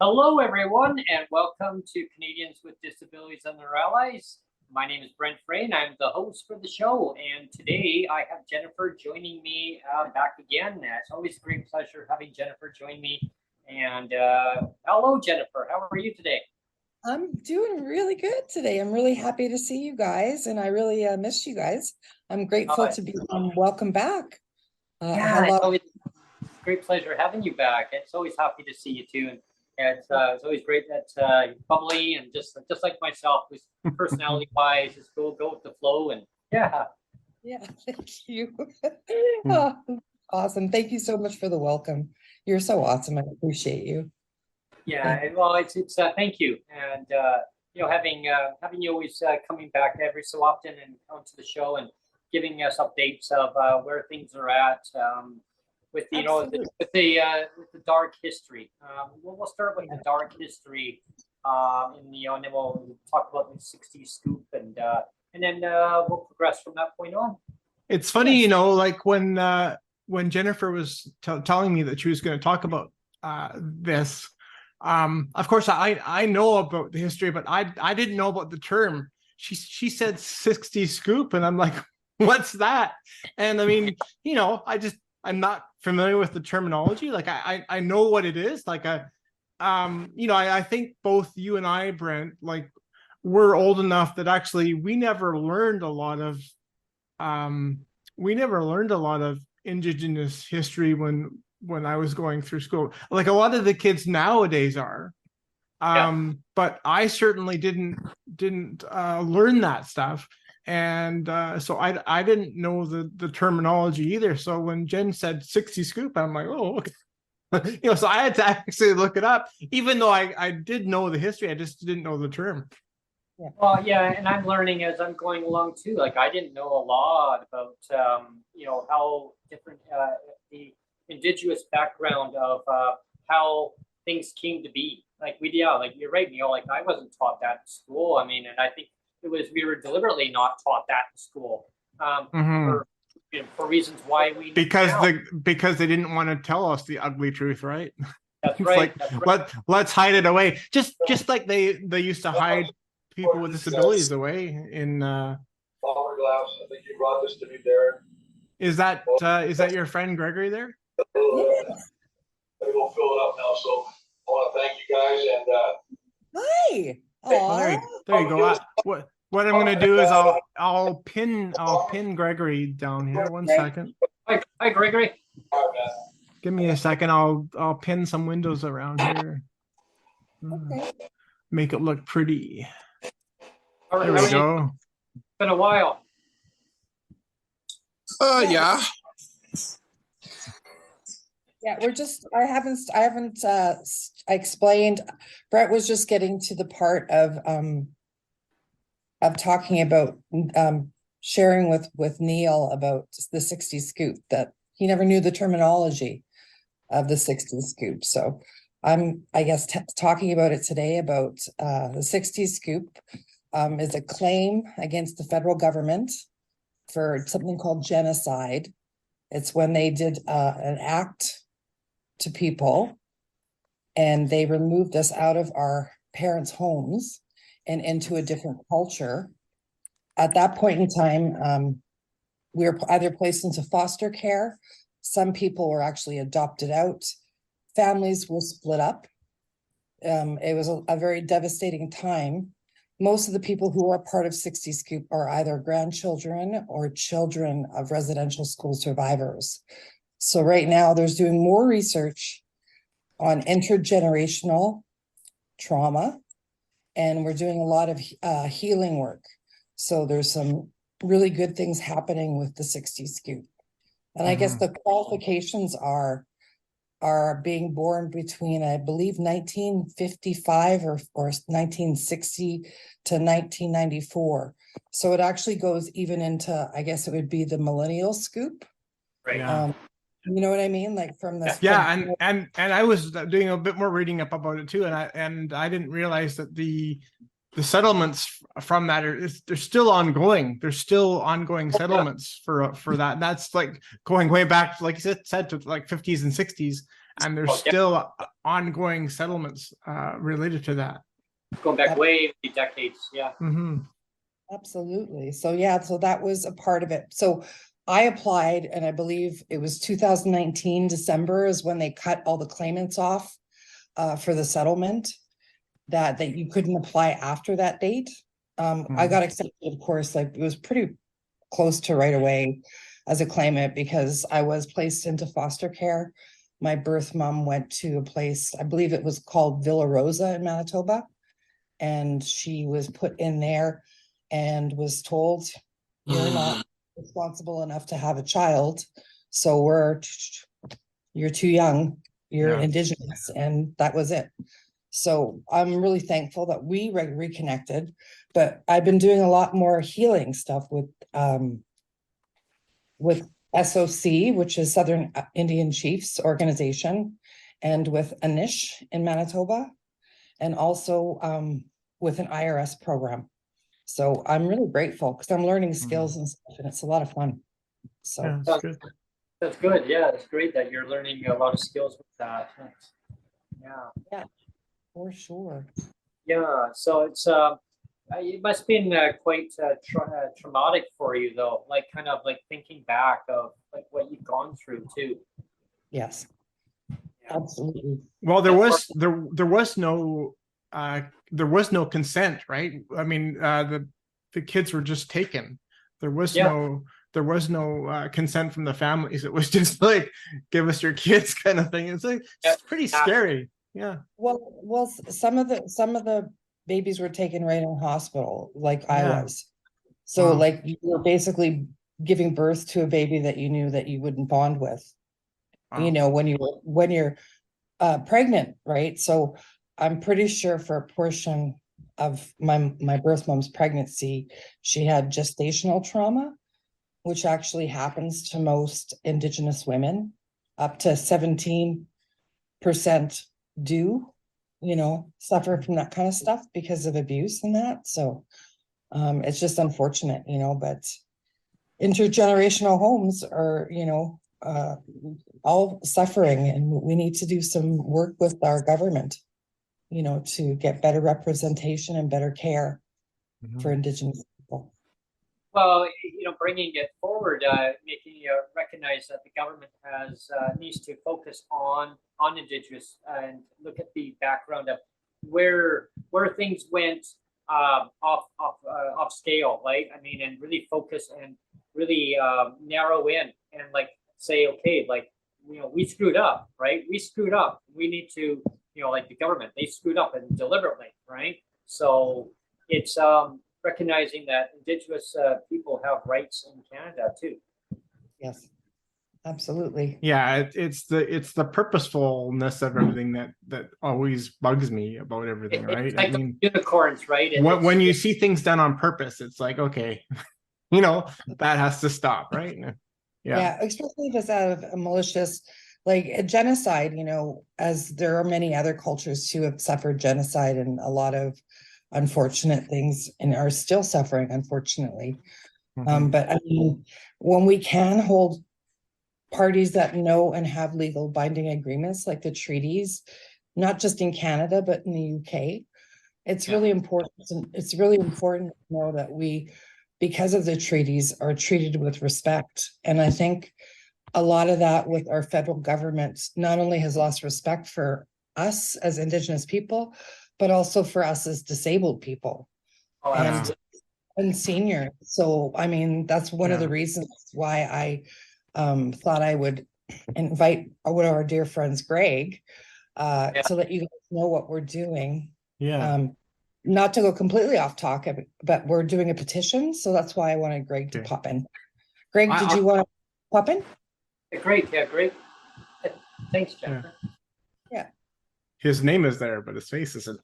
Hello, everyone, and welcome to Canadians with Disabilities and Their Allies. My name is Brent Frain. I'm the host for the show, and today I have Jennifer joining me back again. It's always a great pleasure having Jennifer join me. And hello, Jennifer. How are you today? I'm doing really good today. I'm really happy to see you guys, and I really missed you guys. I'm grateful to be welcome back. It's always a great pleasure having you back. It's always happy to see you too. And it's always great that you're bubbly and just like myself, with personality-wise, just go with the flow. And yeah, thank you. Awesome. Thank you so much for the welcome. You're so awesome. I appreciate you. Well, it's thank you, and having you always coming back every so often and coming to the show and giving us updates of where things are at. With the dark history. We'll start with the dark history, and then we'll talk about the 60s Scoop, and then we'll progress from that point on. It's funny, like when Jennifer was telling me that she was going to talk about this. Of course, I know about the history, but I didn't know about the term. She said 60s Scoop, and I'm like, what's that? And I mean, I'm not familiar with the terminology. Like I know what it is. Like I think both you and I, Brent, like we're old enough that actually we never learned a lot of Indigenous history when I was going through school. Like a lot of the kids nowadays are. But I certainly didn't learn that stuff. And so I didn't know the terminology either. So when Jen said 60 Scoop, I'm like, oh, okay. So I had to actually look it up, even though I did know the history. I just didn't know the term. Well, and I'm learning as I'm going along too. Like I didn't know a lot about how different the Indigenous background of how things came to be. Like like you're right, Neil. Like I wasn't taught that in school. I mean, and I think we were deliberately not taught that in school for reasons why we because they didn't want to tell us the ugly truth, right? That's right. Let's hide it away, just like they used to hide people with disabilities away in Glass. I think you brought this to me, Darren. Is that your friend Gregory there? Let me go fill it up now. So I want to thank you guys and hi. There you go. What I'm gonna do is I'll pin Gregory down here. One second. Hi, Gregory. Give me a second. I'll pin some windows around here. Okay. Make it look pretty. All right, there we go. It's been a while. Yeah. Yeah, I haven't explained. Brett was just getting to the part of talking about sharing with Neil about the 60s Scoop, that he never knew the terminology of the 60s Scoop. So I'm, I guess, talking about it today about the 60s Scoop is a claim against the federal government for something called genocide. It's when they did an act to people and they removed us out of our parents' homes and into a different culture. At that point in time, we were either placed into foster care. Some people were actually adopted out. Families were split up. It was a very devastating time most of the people who are part of 60 Scoop are either grandchildren or children of residential school survivors. So right now there's doing more research on intergenerational trauma, and we're doing a lot of healing work. So there's some really good things happening with the 60 Scoop. And I guess the qualifications are being born between, I believe, 1955 or 1960 to 1994. So it actually goes even into, I guess it would be the millennial scoop. Right. Yeah. You know what I mean? Like from this. Yeah, and I was doing a bit more reading up about it too, and I didn't realize that the settlements from that they're still ongoing. There's still ongoing settlements for that. And that's like going way back, like you said, to like 50s and 60s, and there's still ongoing settlements related to that. Going back way decades, yeah. Absolutely. So yeah, so that was a part of it. So I applied, and I believe it was 2019 December is when they cut all the claimants off for the settlement, that you couldn't apply after that date. I got accepted, of course, like it was pretty close to right away as a claimant because I was placed into foster care. My birth mom went to a place, I believe it was called Villa Rosa in Manitoba, and she was put in there and was told, you're not responsible enough to have a child, so you're too young, you're Indigenous, and that was it. So I'm really thankful that we reconnected, but I've been doing a lot more healing stuff with SOC, which is Southern Indian Chiefs Organization, and with Anish in Manitoba, and also with an IRS program. So I'm really grateful because I'm learning skills and stuff, and it's a lot of fun. So Yeah, that's good. That's good. Yeah, it's great that you're learning a lot of skills with that. Yeah, for sure. Yeah, so it's it must have been quite traumatic for you though, like kind of like thinking back of like what you've gone through too. Yes, absolutely. Well, there was no consent, right? I mean, the kids were just taken. There was no consent from the families. It was just like, give us your kids kind of thing. It's like, it's pretty scary. Yeah. Well, some of the babies were taken right in hospital, like I was. So like you were basically giving birth to a baby that you knew that you wouldn't bond with, you know, when you're pregnant, right? So I'm pretty sure for a portion of my birth mom's pregnancy, she had gestational trauma, which actually happens to most Indigenous women. Up to 17% do, you know, suffer from that kind of stuff because of abuse and that. So it's just unfortunate, you know, but intergenerational homes are, you know, all suffering, and we need to do some work with our government, you know, to get better representation and better care for Indigenous people. Well, you know, bringing it forward, making you recognize that the government needs to focus on Indigenous and look at the background of where things went off scale, right? I mean, and really focus and really narrow in and like say, okay, like, you know, we screwed up, right? We screwed up. We need to, you know, like the government, they screwed up and deliberately, right? So it's recognizing that Indigenous people have rights in Canada too. Yes, absolutely. Yeah, it's the purposefulness of everything that always bugs me about everything, right? It's like I mean, unicorns, right? When you see things done on purpose, it's like, okay, you know, that has to stop, right? Yeah, especially if it's out of a malicious, like a genocide, you know, as there are many other cultures who have suffered genocide and a lot of unfortunate things and are still suffering, unfortunately. But I mean, when we can hold parties that know and have legal binding agreements like the treaties, not just in Canada, but in the UK, it's really important. It's really important to know that we, because of the treaties, are treated with respect. And I think a lot of that with our federal government not only has lost respect for us as Indigenous people, but also for us as disabled people. Oh, and absolutely. senior. So, I mean, that's one of the Yeah. reasons why I thought I would invite one of our dear friends, Greg, Yeah. so that you guys know what we're doing. Yeah. Not to go completely off topic, but we're doing a petition, so that's why I wanted Greg to Okay. pop in. Greg, I- did you want to pop in? Great. Yeah, great. Thanks, Jennifer. His name is there, but his face isn't.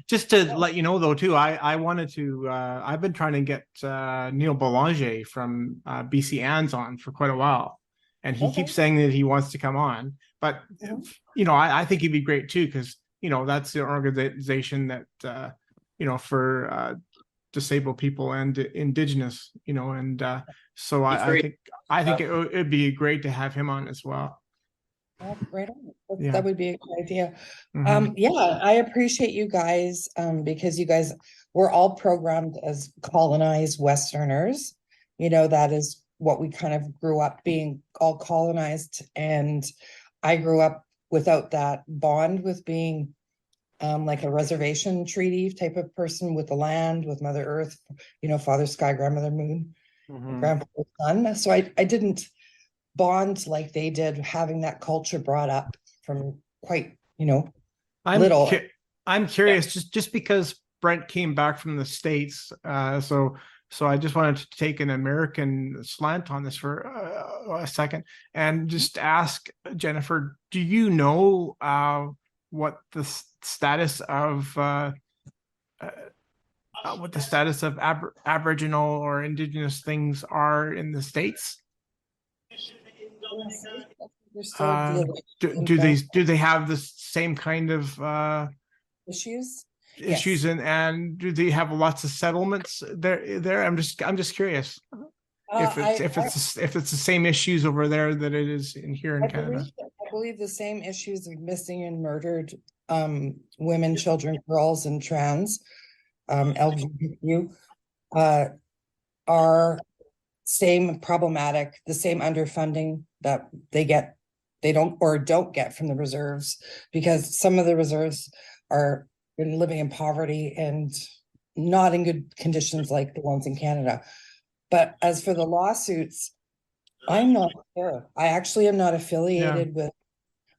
Just to let you know though too, I wanted to I've been trying to get Neil Belanger from BC Anns on for quite a while, and he Okay. keeps saying that he wants to come on, but Mhm. you know, I think he'd be great too, because you know that's the organization that you know, for disabled people and indigenous, you know, and so He's I very- think it'd be great to have him on as well. Oh, right on. Yeah. That would be a good idea. Mhm. Yeah, I appreciate you guys, because you guys, we're all programmed as colonized Westerners. You know, that is what we kind of grew up being, all colonized. And I grew up without that bond with being like a reservation treaty type of person with the land, with Mother Earth, you know, Father Sky, Grandmother Moon, Mhm. Grandfather Sun. So I didn't bond like they did, having that culture brought up from quite, you know, I'm little. I'm curious, just because Brent came back from the States, so I just wanted to take an American slant on this for a second and just ask Jennifer, do you know what the status of Aboriginal or Indigenous things are in the States? They're still Uh, dealing do they have the same kind of issues. issues, Yes. and do they have lots of settlements there? I'm just curious if it's the same issues over there that it is in here in Canada. I believe the same issues of missing and murdered women, children, girls, and trans LGBTQ are same problematic, the same underfunding that they don't get from the reserves, because some of the reserves are living in poverty and not in good conditions like the ones in Canada. But as for the lawsuits, I'm not sure. I actually am not affiliated with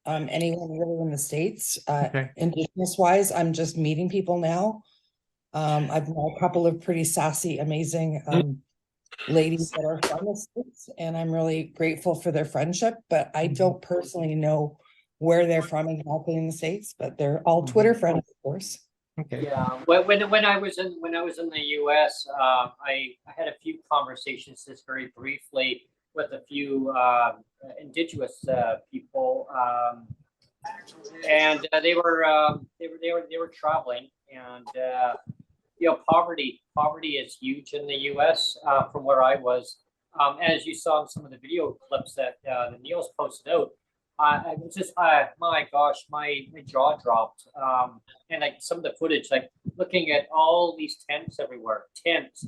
anyone really in the States. Okay. Indigenous wise, I'm just meeting people now. I've met a couple of pretty sassy, amazing ladies that are from the States, and I'm really grateful for their friendship, but I don't personally know where they're from exactly in the States, but they're all Twitter friends, of course. Okay. Yeah, when I was in the U.S., I had a few conversations just very briefly with a few indigenous people, and they were traveling, and you know, poverty is huge in the U.S. From where I was, as you saw in some of the video clips that the Neil's posted out. I was just, my gosh, my jaw dropped. And like some of the footage, like looking at all these tents everywhere, tents.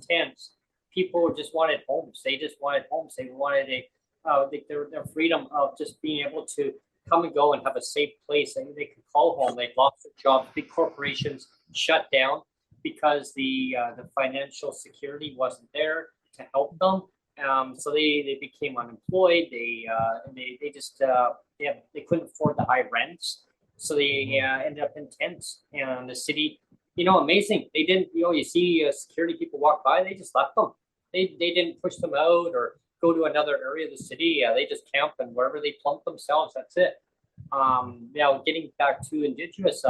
People just wanted homes. They just wanted homes. They wanted their freedom of just being able to come and go and have a safe place that they could call home. They lost their jobs. Big corporations shut down because the financial security wasn't there to help them. So they became unemployed. They just they couldn't afford the high rents, so they ended up in tents. And the city, you know, amazing. They didn't, you know, you see security people walk by, they just left them. They didn't push them out or go to another area of the city. They just camp, and wherever they plump themselves, that's it. Now getting back to Indigenous,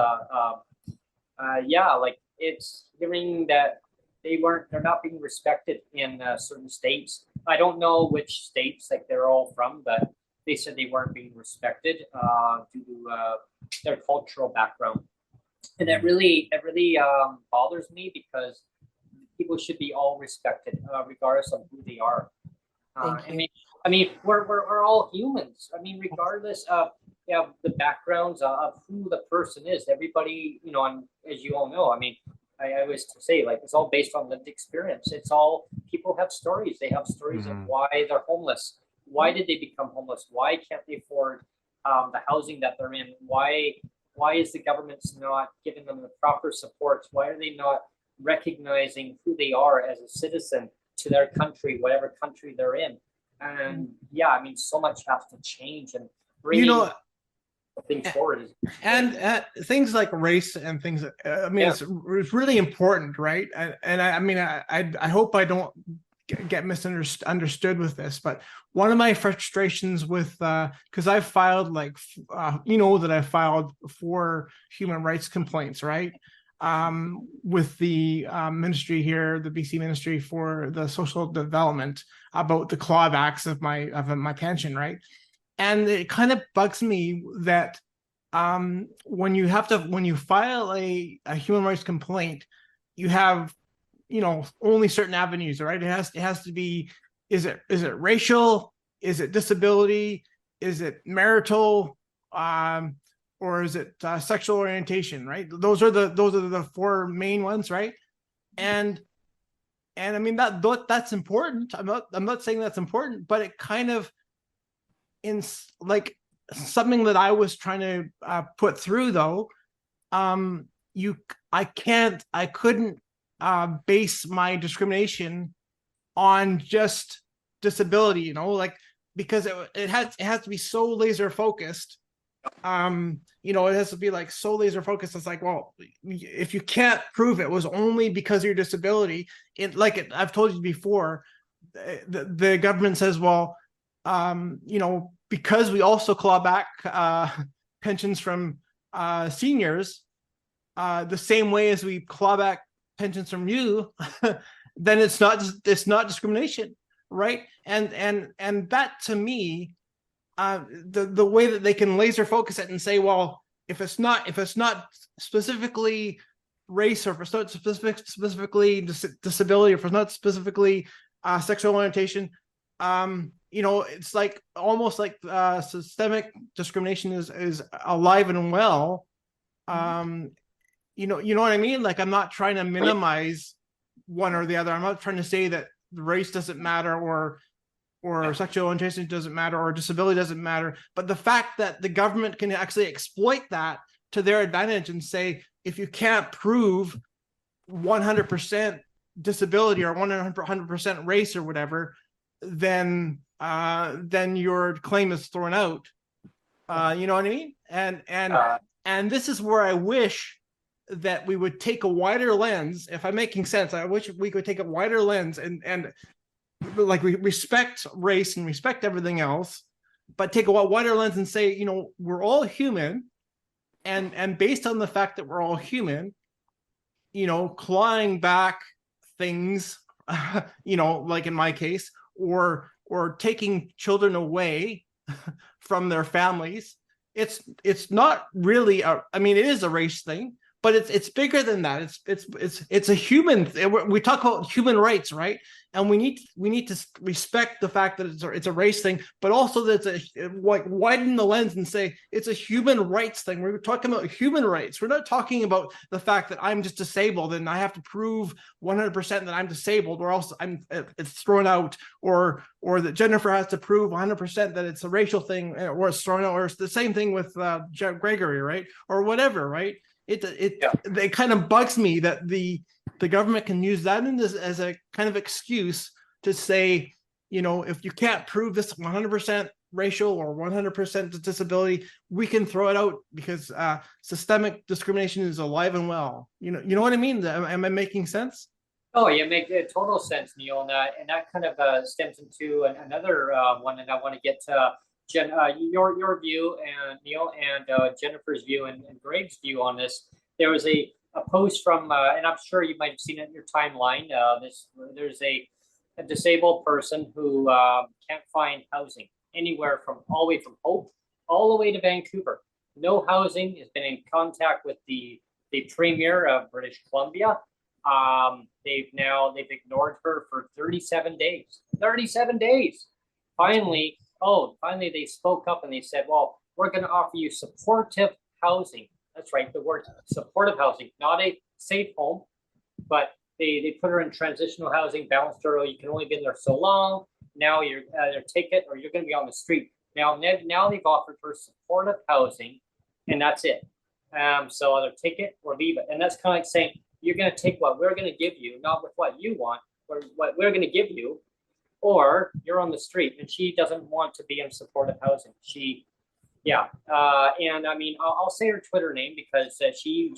yeah, like it's hearing that they're not being respected in certain states. I don't know which states like they're all from, but they said they weren't being respected due to their cultural background, and it really bothers me, because people should be all respected regardless of who they are. Thank you. I mean, we're all humans. I mean, regardless of the backgrounds of who the person is. Everybody, you know, and as you all know, I mean, I always say, like, it's all based on lived experience. It's all, people have stories. They have stories of why they're homeless. Why did they become homeless? Why can't they afford the housing that they're in? Why is the government's not giving them the proper supports? Why are they not recognizing who they are as a citizen to their country, whatever country they're in. And yeah, I mean, so much has to change, and bringing things forward is and things like race and things. I mean, it's really important, right? I mean, I hope I don't get misunderstood with this, but one of my frustrations with because I've filed like that I filed 4 human rights complaints, right? With the ministry here, the BC Ministry for the Social Development, about the clawbacks of my pension, right? And it kind of bugs me that when you file a human rights complaint, you have only certain avenues, right? It has to be, is it racial, is it disability, is it marital, or is it sexual orientation, right? Those are the 4 main ones, right? And I mean that's important. I'm not saying that's important, but it kind of, in like something that I was trying to put through though, I couldn't base my discrimination on just disability, like, because it has to be so laser focused. It has to be like so laser focused. It's like, well, if you can't prove it was only because of your disability, I've told you before, the government says, well, because we also claw back pensions from seniors the same way as we claw back pensions from you, then it's not discrimination, right? And that, to me, the way that they can laser focus it and say, well, if it's not specifically race, or if it's not specifically disability, or if it's not specifically sexual orientation, it's like almost like systemic discrimination is alive and well. You know what I mean? Like, I'm not trying to minimize one or the other. I'm not trying to say that race doesn't matter, or sexual orientation doesn't matter, or disability doesn't matter. But the fact that the government can actually exploit that to their advantage and say, if you can't prove 100% disability or 100% race or whatever, then your claim is thrown out. You know what I mean? And this is where I wish that we would take a wider lens. If I'm making sense, I wish we could take a wider lens and like, we respect race and respect everything else, but take a wider lens and say, we're all human, and based on the fact that we're all human, clawing back things, like in my case, or taking children away from their families, it's not really it is a race thing, but it's bigger than that. It's a human. We talk about human rights, right? And we need to respect the fact that it's a race thing, but also that it's widen the lens and say it's a human rights thing. We're talking about human rights. We're not talking about the fact that I'm just disabled and I have to prove 100% that I'm disabled, or else it's thrown out, or that Jennifer has to prove 100% that it's a racial thing, or it's thrown out, or it's the same thing with Gregory, right? Or whatever, right? It kind of bugs me that the government can use that as a kind of excuse to say, if you can't prove this 100% racial or 100% disability, we can throw it out because systemic discrimination is alive and well. You know what I mean? Am I making sense? Oh, you make total sense, Neil, and that kind of stems into another one, and I want to get Jen, your view, and Neil, and Jennifer's view, and Greg's view on this. There was a post from, and I'm sure you might have seen it in your timeline. There's a disabled person who can't find housing anywhere, from all the way from Hope all the way to Vancouver. No housing. Has been in contact with the Premier of British Columbia. They've ignored her for 37 days. 37 days. Finally, they spoke up and they said, well, we're going to offer you supportive housing. That's right, the word supportive housing, not a safe home, but they put her in transitional housing, balanced her. You can only be in there so long. Now you're either take it or you're going to be on the street. Now they've offered her supportive housing, and that's it. So either take it or leave it. And that's kind of like saying, you're going to take what we're going to give you, not with what you want, or what we're going to give you, or you're on the street. And she doesn't want to be in supportive housing. And I mean, I'll say her Twitter name because she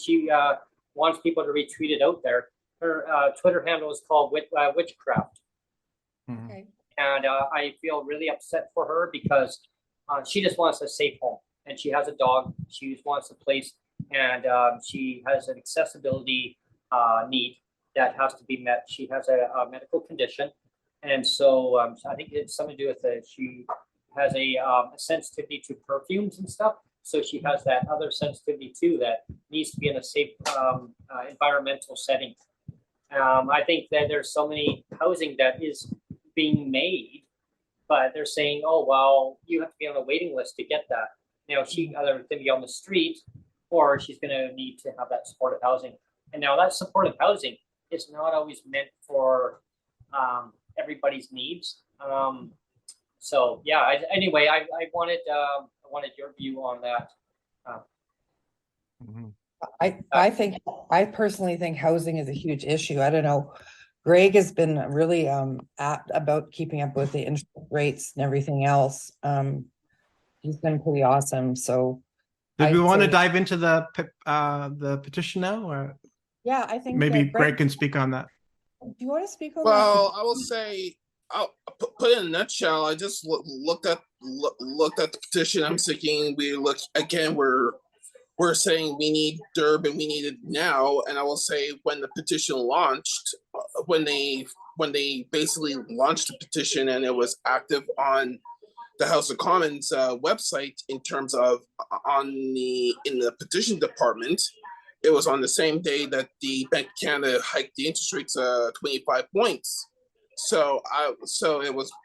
wants people to retweet it out there. Her Twitter handle is called Witchcraft. Okay. And I feel really upset for her because she just wants a safe home, and she has a dog. She just wants a place, and she has an accessibility need that has to be met. She has a medical condition, and so I think it's something to do with she has a sensitivity to perfumes and stuff. So she has that other sensitivity too that needs to be in a safe environmental setting. I think that there's so many housing that is being made, but they're saying, oh, well, you have to be on a waiting list to get that. She either going to be on the street or she's going to need to have that supportive housing. And now that supportive housing is not always meant for everybody's needs. Anyway, I wanted your view on that. I personally think housing is a huge issue. I don't know. Greg has been really apt about keeping up with the interest rates and everything else. He's been pretty awesome. So do we want to dive into the petition now, or yeah, I think maybe Greg can speak on that. Do you want to speak on well, that? I will say, I'll put it in a nutshell. I just looked at the petition. I'm thinking we're saying we need DERB and we need it now. And I will say when the petition launched, when they basically launched the petition and it was active on the House of Commons website in terms of in the petition department, it was on the same day that the Bank of Canada hiked the interest rates 25 points. So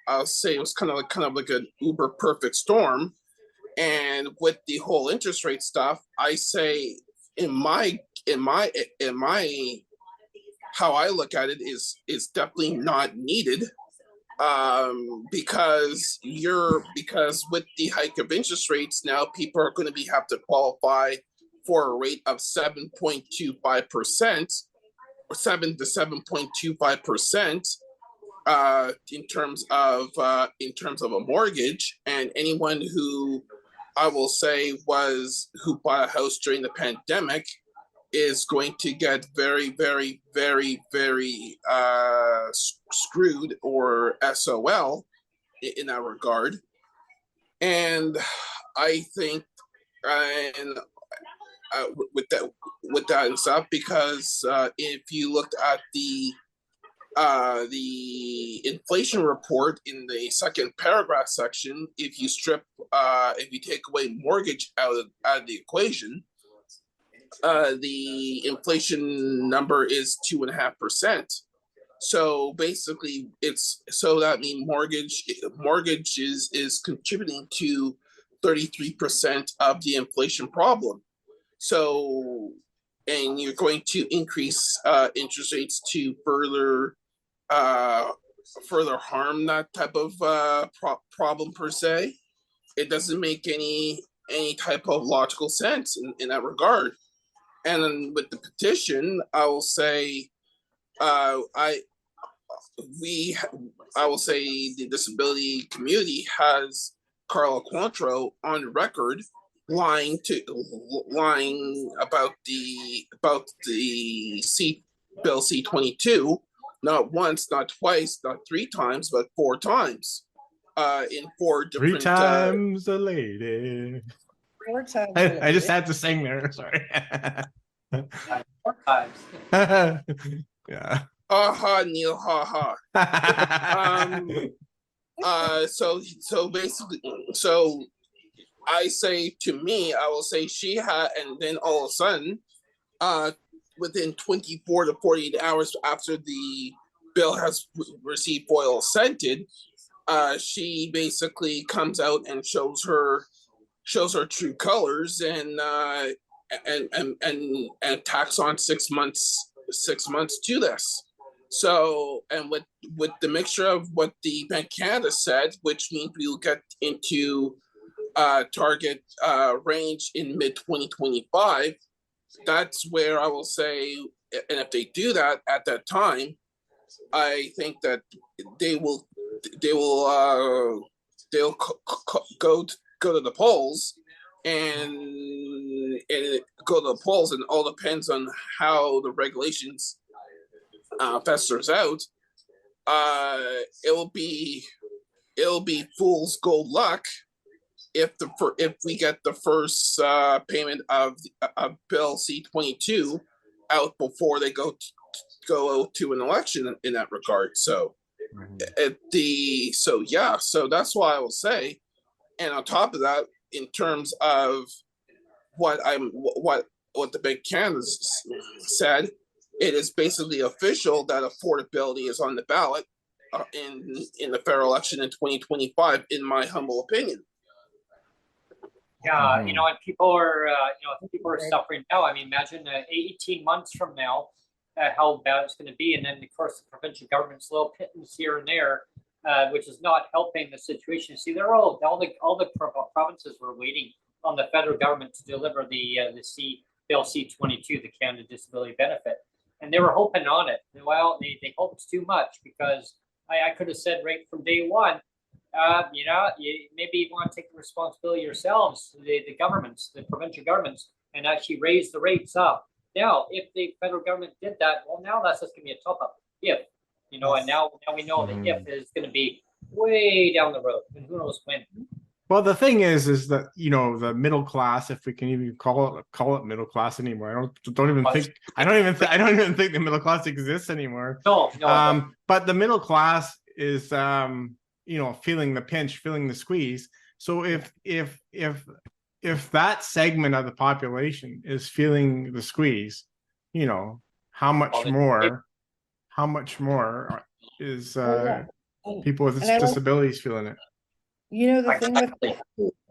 I'll say it was kind of like an uber perfect storm. And with the whole interest rate stuff, I say in my how I look at it is definitely not needed. Because with the hike of interest rates, now people are going to have to qualify for a rate of 7.25%, or 7 to 7.25%, in terms of a mortgage. And anyone who I will say who bought a house during the pandemic is going to get very, very, very, very screwed, or SOL in that regard. And I think, with that and stuff, because if you looked at the inflation report in the second paragraph section, if you take away mortgage out of the equation, the inflation number is 2.5%. So basically, that means mortgage is contributing to 33% of the inflation problem. So, and you're going to increase interest rates to further harm that type of problem per se. It doesn't make any type of logical sense in that regard. And then with the petition, I will say, I will say the disability community has Carla Cointreau on record lying about the Bill C-22, not once, not twice, not 3 times, but 4 times, in 4 different. 3 times a lady. 4 times. I just had to sing there. Sorry. 4 times. Yeah. Ha ha, Neil, ha ha. So basically, I say, to me, I will say she had, and then all of a sudden, within 24 to 48 hours after the bill has received foil assented, she basically comes out and shows her true colors and tacks on 6 months to this. So, and with the mixture of what the Bank of Canada said, which means we will get into target range in mid-2025, that's where I will say if they do that at that time, I think that they will they'll go to the polls and go to the polls, and all depends on how the regulations festers out. It'll be fool's gold luck if we get the first payment of Bill C-22 out before they go to an election in that regard. So so that's why I will say, and on top of that, in terms of what the big candidates said, it is basically official that affordability is on the ballot in the federal election in 2025, in my humble opinion. Yeah, and people are, I think people are suffering now. I mean, imagine 18 months from now, how bad it's going to be. And then, of course, the provincial government's little pittance here and there, which is not helping the situation. See, they're all the provinces were waiting on the federal government to deliver the Bill C-22, the Canada Disability Benefit. And they were hoping on it. Well, they hoped too much, because I could have said right from day one, maybe you want to take the responsibility yourselves, the governments, the provincial governments, and actually raise the rates up. Now, if the federal government did that, well, now that's just going to be a top up. If, and now we know that if is going to be way down the road, and who knows when. Well, the thing is that the middle class, if we can even call it middle class anymore, I don't even think the middle class exists anymore. No. But the middle class is feeling the pinch, feeling the squeeze. So if that segment of the population is feeling the squeeze, how much more is people with disabilities feeling it? The thing with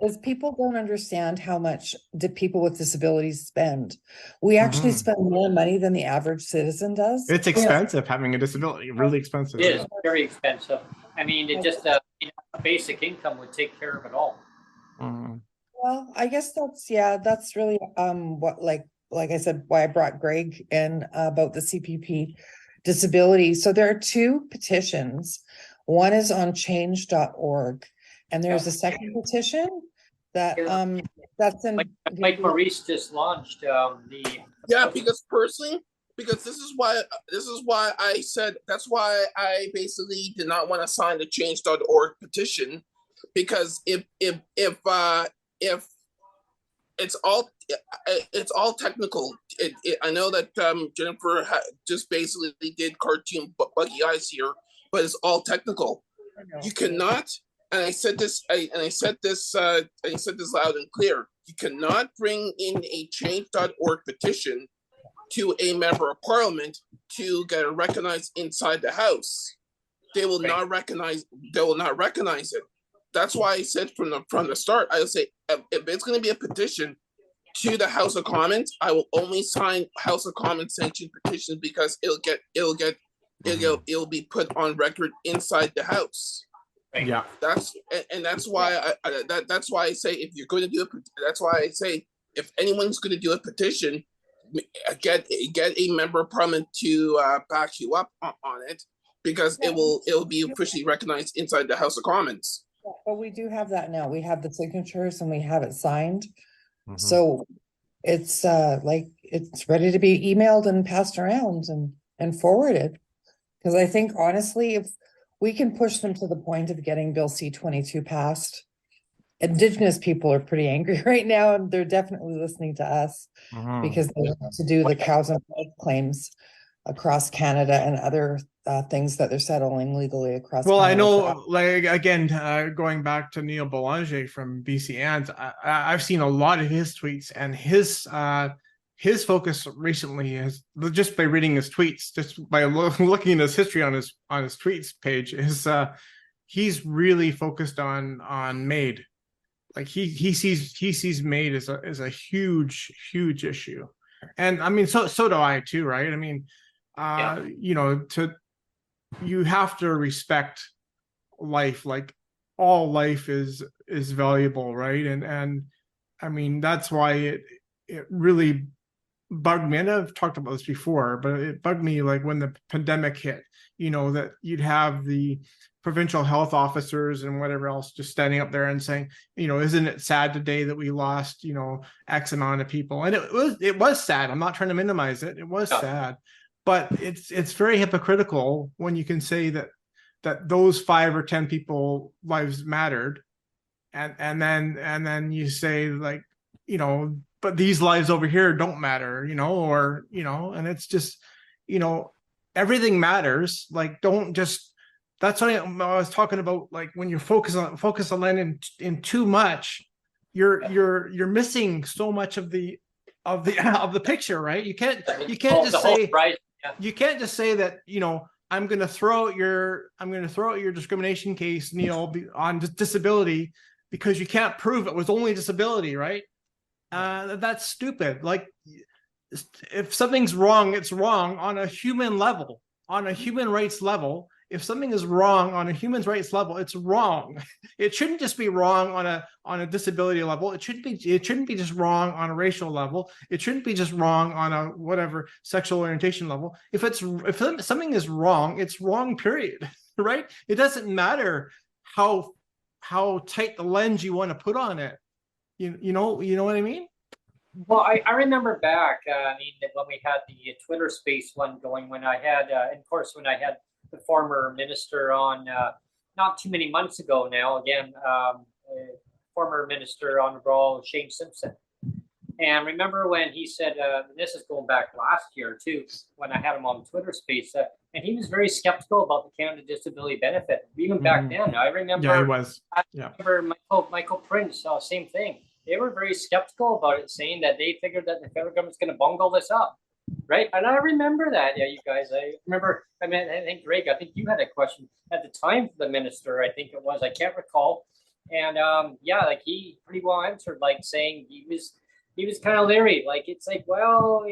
is people don't understand how much do people with disabilities spend. We actually spend more money than the average citizen does. It's expensive having a disability, really expensive. It is very expensive. I mean, it just a basic income would take care of it all. Well, I guess that's really what like I said, why I brought Greg in about the CPP disability. So there are two petitions. One is on change.org, and there's a second petition that that's in Mike Maurice just launched because personally, because this is why I said, that's why I basically did not want to sign the change.org petition, because if it's all technical. I know that Jennifer just basically did cartoon buggy eyes here, but it's all technical. You cannot, and I said this loud and clear. You cannot bring in a change.org petition to a member of parliament to get it recognized inside the House. They will not recognize it. That's why I said from the start, I would say, if it's going to be a petition to the House of Commons, I will only sign House of Commons sanctioned petitions, because it'll be put on record inside the House. Yeah, that's why that's why I say, if you're going to do it, that's why I say, if anyone's going to do a petition, get a member of parliament to back you up on it, because it'll be officially recognized inside the House of Commons. But we do have that now. We have the signatures and we have it signed. So it's it's ready to be emailed and passed around and forwarded. Because I think, honestly, if we can push them to the point of getting Bill C-22 passed, Indigenous people are pretty angry right now, and they're definitely listening to us because they want to do the cows and pork claims across Canada and other things that they're settling legally across Canada. I know, going back to Neil Belanger from BC Ants, I've seen a lot of his tweets, and his focus recently is, just by reading his tweets, just by looking at his history on his tweets page, is he's really focused on MAID. Like he sees MAID as a huge issue, and I mean so do I too, right? I mean, you have to respect life. Like, all life is valuable, right? And I mean, that's why it really bugged me, and I've talked about this before, but it bugged me like when the pandemic hit, that you'd have the provincial health officers and whatever else just standing up there and saying, isn't it sad today that we lost, X amount of people? And it was sad. I'm not trying to minimize it. It was sad, but it's very hypocritical when you can say that those 5 or 10 people lives mattered, and then you say like, but these lives over here don't matter, and it's just, everything matters. Like, don't just, that's what I was talking about. Like, when you focus on land in too much, you're missing so much of the picture, right? You can't just say, you can't just say that, I'm going to throw out your discrimination case, Neil, on disability, because you can't prove it was only disability, right? That's stupid. Like, if something's wrong, it's wrong on a human level, on a human rights level. If something is wrong on a human rights level, it's wrong. It shouldn't just be wrong on a disability level. It shouldn't be just wrong on a racial level. It shouldn't be just wrong on a whatever sexual orientation level. If something is wrong, it's wrong, period. Right? It doesn't matter how tight the lens you want to put on it. You know what I mean? Well, I remember back, when we had the Twitter space one going, when I had, when I had the former minister on, not too many months ago now, again, former minister, Honorable Shane Simpson. And remember when he said, this is going back last year too, when I had him on Twitter space, and he was very skeptical about the Canada Disability Benefit, even back then. I remember, yeah, he was. Yeah. I remember Michael Prince, same thing. They were very skeptical about it, saying that they figured that the federal government's going to bungle this up, right? And I remember that. Yeah, you guys. I remember. I think Greg. I think you had a question at the time for the minister. I think it was. I can't recall. And like he pretty well answered, like saying he was kind of leery. Like, it's like, well,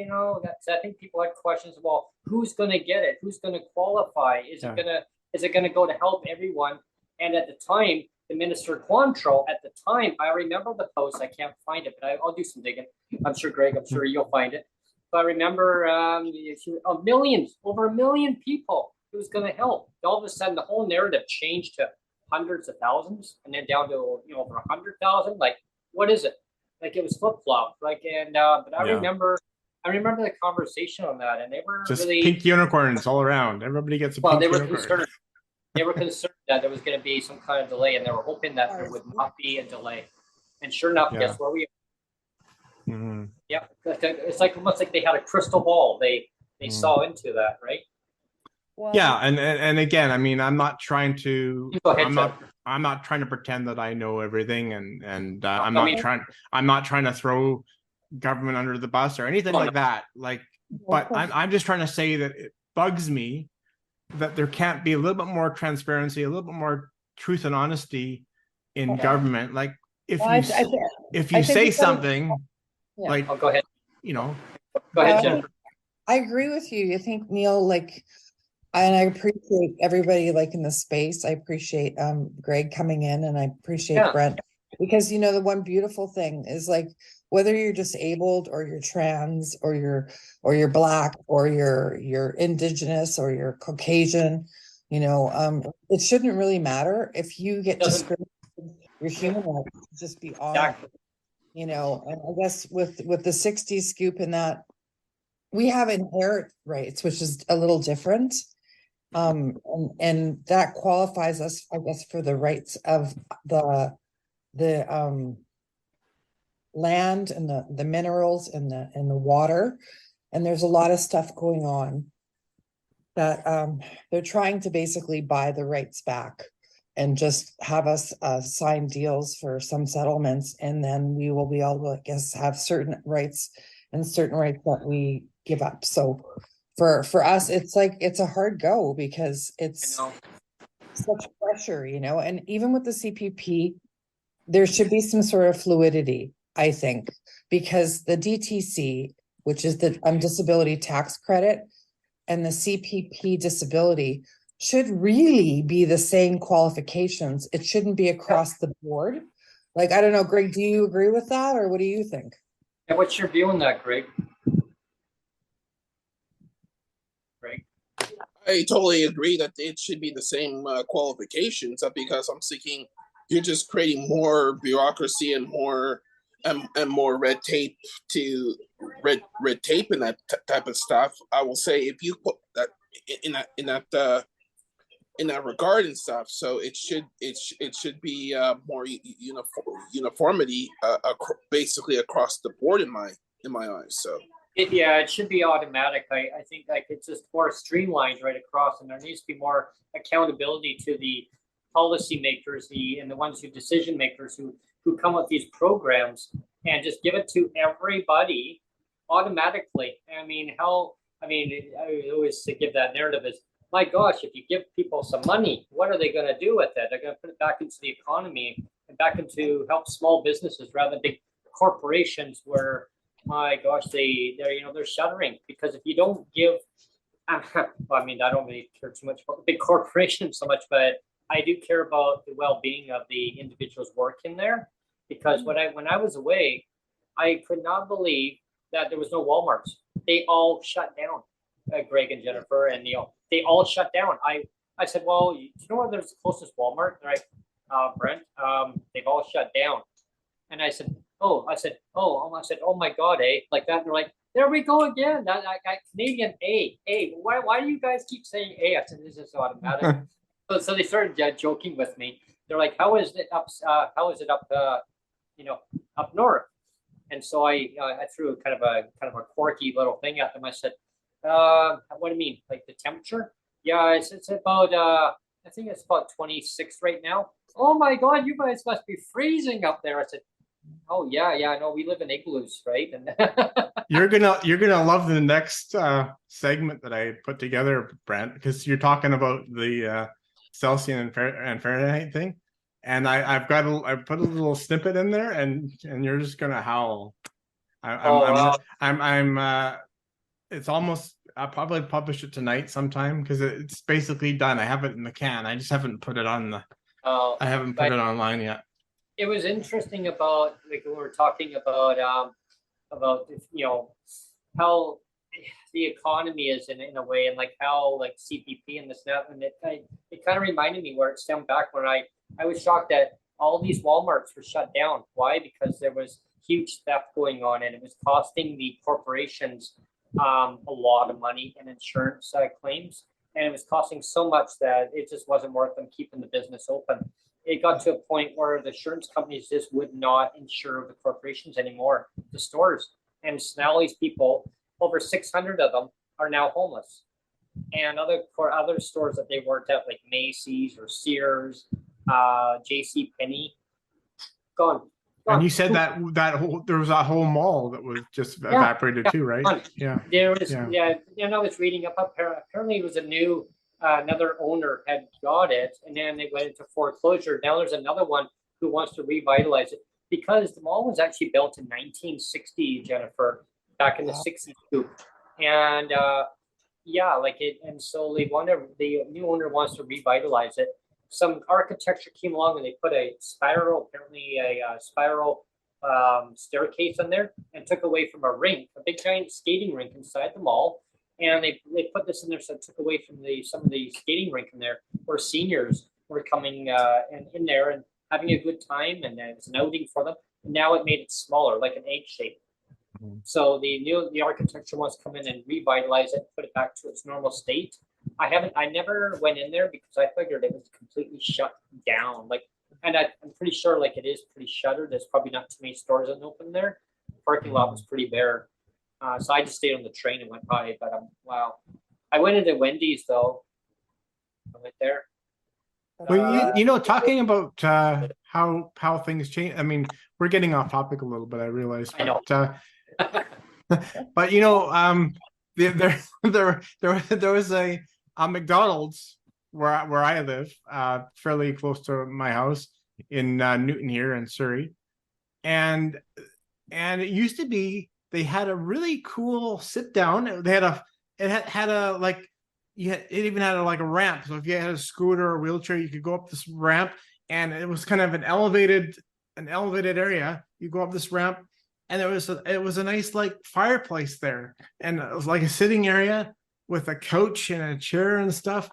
that's. I think people had questions. Well, who's going to get it? Who's going to qualify? Is it going to go to help everyone? And at the time, the Minister Quantrill, at the time, I remember the post. I can't find it, but I'll do some digging. I'm sure, Greg, I'm sure you'll find it. But I remember over a million people it was going to help. All of a sudden, the whole narrative changed to hundreds of thousands, and then down to over 100,000. Like, what is it? Like, it was flip flop. Like, and but I remember the conversation on that, and they were just really pink unicorns all around. Everybody gets a pink unicorn. They were concerned that there was going to be some kind of delay, and they were hoping that there would not be a delay. And sure enough, guess where we are? Mm-hmm. Yeah, it's like almost like they had a crystal ball. They saw into that, right? Well, yeah, and again, I'm not trying to. I'm not trying to pretend that I know everything, and I'm not trying to throw government under the bus or anything like that. Like, but I'm just trying to say that it bugs me that there can't be a little bit more transparency, a little bit more truth and honesty in government. Like, if you say something, like, go ahead. Go ahead, Jennifer. I agree with you. I think, Neil, like, and I appreciate everybody like in the space. I appreciate Greg coming in, and I appreciate Brent, because the one beautiful thing is, like, whether you're disabled or you're trans or you're black or you're indigenous or you're Caucasian, it shouldn't really matter if you get discriminated. Your human rights just be honored. And I guess with the 60s Scoop, in that we have inherent rights, which is a little different. And that qualifies us, I guess, for the rights of the land and the minerals and the water. And there's a lot of stuff going on that they're trying to basically buy the rights back and just have us sign deals for some settlements, and then we will be able to, I guess, have certain rights that we give up. So for us, it's like, it's a hard go, because it's such pressure, and even with the CPP, there should be some sort of fluidity, I think, because the DTC, which is the disability tax credit, and the CPP disability should really be the same qualifications. It shouldn't be across the board. Like, I don't know, Greg, do you agree with that, or what do you think? And what's your view on that, Greg? I totally agree that it should be the same qualifications, because I'm thinking you're just creating more bureaucracy and more red tape to red tape and that type of stuff. I will say if you put that in that regard and stuff, so it should be more uniformity basically across the board in my eyes. So. Yeah, it should be automatic. I think like it's just more streamlined right across, and there needs to be more accountability to the policymakers, and the ones who decision makers who come with these programs, and just give it to everybody automatically. I mean, I always give that narrative is, my gosh, if you give people some money, what are they going to do with it? They're going to put it back into the economy and back into help small businesses rather than big corporations where, my gosh, they're shuddering, because if you don't give, well, I mean, I don't really care too much about the big corporations so much, but I do care about the well-being of the individuals working there, because when I was away, I could not believe that there was no Walmarts. They all shut down. Greg and Jennifer and Neil, they all shut down. I said, well, you know where there's the closest Walmart? They're like, Brent, they've all shut down. And I said, oh my God, eh? Like that. And they're like, there we go again. That Canadian A. Why do you guys keep saying A? I said, this is automatic. So they started joking with me. They're like, how is it up? Up north? And so I threw kind of a quirky little thing at them. I said, what do you mean? Like the temperature? Yeah, it's about I think it's about 26 right now. Oh my God, you guys must be freezing up there. I said, oh yeah, no, we live in igloos, right? And You're gonna love the next segment that I put together, Brent, because you're talking about the Celsius and Fahrenheit thing, and I put a little snippet in there, and you're just gonna howl. It's almost, I'll probably publish it tonight sometime, because it's basically done. I have it in the can. I just haven't put it on I haven't put it online yet. It was interesting about, like, when we were talking about how the economy is in a way, and like how like CPP and this and that, and it kind of reminded me where it stemmed back when I was shocked that all these Walmarts were shut down. Why? Because there was huge theft going on, and it was costing the corporations a lot of money in insurance claims, and it was costing so much that it just wasn't worth them keeping the business open. It got to a point where the insurance companies just would not insure the corporations anymore, the stores. And now these people, over 600 of them, are now homeless. And other stores that they worked at, like Macy's or Sears, J.C. Penney, gone. And you said that there was a whole mall that was just evaporated too, right? Gone. Yeah. There was, and I was reading up. Apparently, it was a new. Another owner had got it, and then they went into foreclosure. Now there's another one who wants to revitalize it, because the mall was actually built in 1960, Jennifer, back in the Sixties Scoop, and and so the new owner wants to revitalize it. Some architecture came along and they put a spiral staircase in there, and took away from a big giant skating rink inside the mall. And they put this in there, so it took away from some of the skating rink in there, where seniors were coming in there and having a good time, and it was an outing for them. And now it made it smaller, like an egg shape. Mm-hmm. So the architecture wants to come in and revitalize it, put it back to its normal state. I never went in there because I figured it was completely shut down. And I'm pretty sure it is pretty shuttered. There's probably not too many stores that open there. The parking lot was pretty bare. So I just stayed on the train and went by, but wow. I went into Wendy's though. I went there. Well, talking about how things change. I mean, we're getting off topic a little bit, I realize. But, I know. but there was a McDonald's where I live, fairly close to my house in Newton here in Surrey, and it used to be. They had a really cool sit down. They had it even had a ramp. So if you had a scooter or wheelchair, you could go up this ramp, and it was kind of an elevated area. You go up this ramp, and it was a nice fireplace there, and it was like a sitting area. with a couch and a chair and stuff.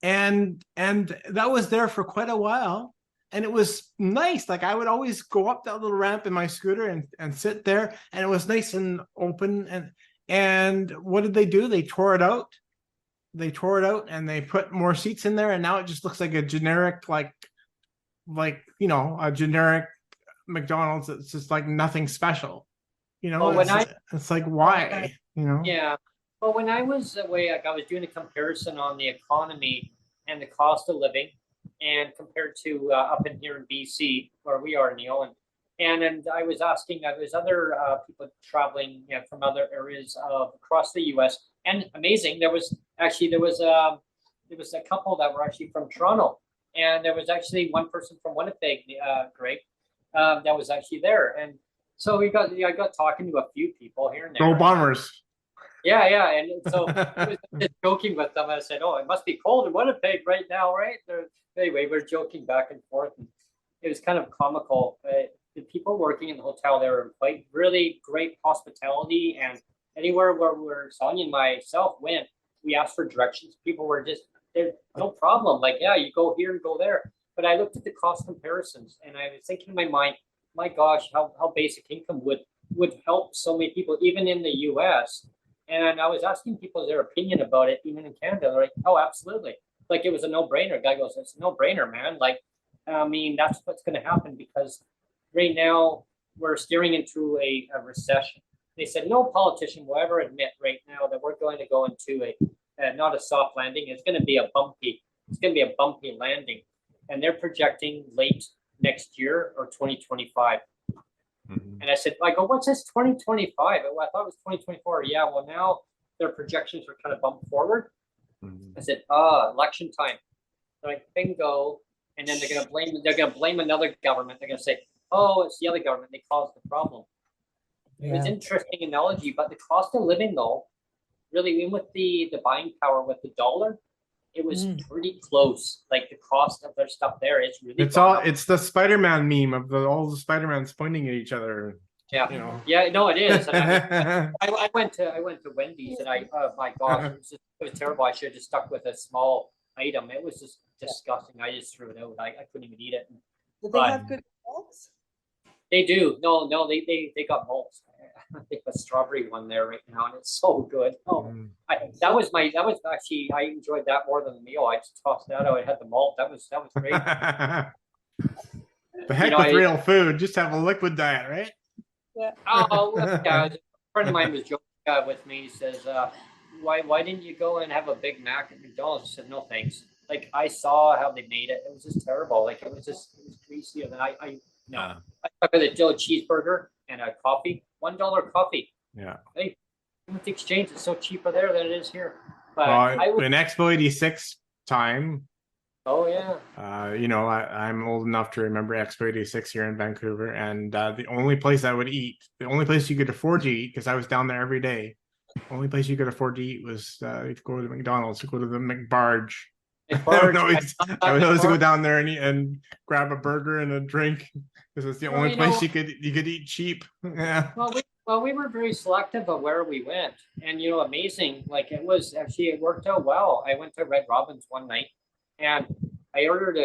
And that was there for quite a while. And it was nice. Like I would always go up that little ramp in my scooter and sit there, and it was nice and open. And what did they do? They tore it out. And they put more seats in there, and now it just looks like a generic, like a generic McDonald's. It's just like nothing special. Well, It's like, why? Yeah. Well, when I was away, like I was doing a comparison on the economy and the cost of living, and compared to up in here in BC where we are, Neil, and I was asking, there was other people traveling from other areas of across the U.S. and amazing. There was a couple that were actually from Toronto, and there was actually one person from Winnipeg, Greg, that was actually there, and so I got talking to a few people here and there. Go Bombers. Yeah, and so I was just joking with them. I said, "Oh, it must be cold in Winnipeg right now, right?" Anyway, we're joking back and forth, and it was kind of comical. The people working in the hotel there were quite really great hospitality, and anywhere where Sonia and myself went, we asked for directions. People were just there, no problem. Like, yeah, you go here and go there. But I looked at the cost comparisons, and I was thinking in my mind, my gosh, how basic income would help so many people, even in the U.S. And I was asking people their opinion about it, even in Canada. They're like, oh, absolutely. Like it was a no-brainer. Guy goes, it's a no-brainer, man. Like, I mean, that's what's going to happen because right now we're steering into a recession. They said no politician will ever admit right now that we're going to go into not a soft landing. It's going to be a bumpy landing. And they're projecting late next year or 2025. And I said, what's this 2025? I thought it was 2024. Yeah, well, now their projections are kind of bumped forward. I said, election time. They're like, bingo. And then they're gonna blame another government. They're gonna say, oh, it's the other government. They caused the problem. It was interesting analogy, but the cost of living though, really, even with the buying power with the dollar, it was pretty close. Like the cost of their stuff there is really. It's the Spider-Man meme of all the Spider-Mans pointing at each other. Yeah, yeah, no, it is. And I went to Wendy's, and oh my gosh, it was terrible. I should have just stuck with a small item. It was just disgusting. I just threw it out. I couldn't even eat it. Do they have good malts? They do. No, they got malts. I think a strawberry one there right now, and it's so good. Oh, that was actually, I enjoyed that more than the meal. I just tossed that out. I had the malt. That was great. The heck with real food. Just have a liquid diet, right? Yeah. Oh, yeah. A friend of mine was joking with me. He says, why didn't you go and have a Big Mac at McDonald's? I said, no, thanks. Like I saw how they made it. It was just terrible. Like it was greasy. And I stuck with a cheeseburger and a coffee. $1 coffee. Yeah. Hey, with the exchange, it's so cheaper there than it is here. But in Expo 86 time. Oh yeah. I'm old enough to remember Expo 86 here in Vancouver, and the only place I would eat, the only place you could afford to eat, because I was down there every day, the only place you could afford to eat was to go to McDonald's, to go to the McBarge. I would always go down there and grab a burger and a drink because it's the only place you could eat cheap. Yeah. Well, we were very selective of where we went, and amazing. Like it worked out well. I went to Red Robin's one night, and I ordered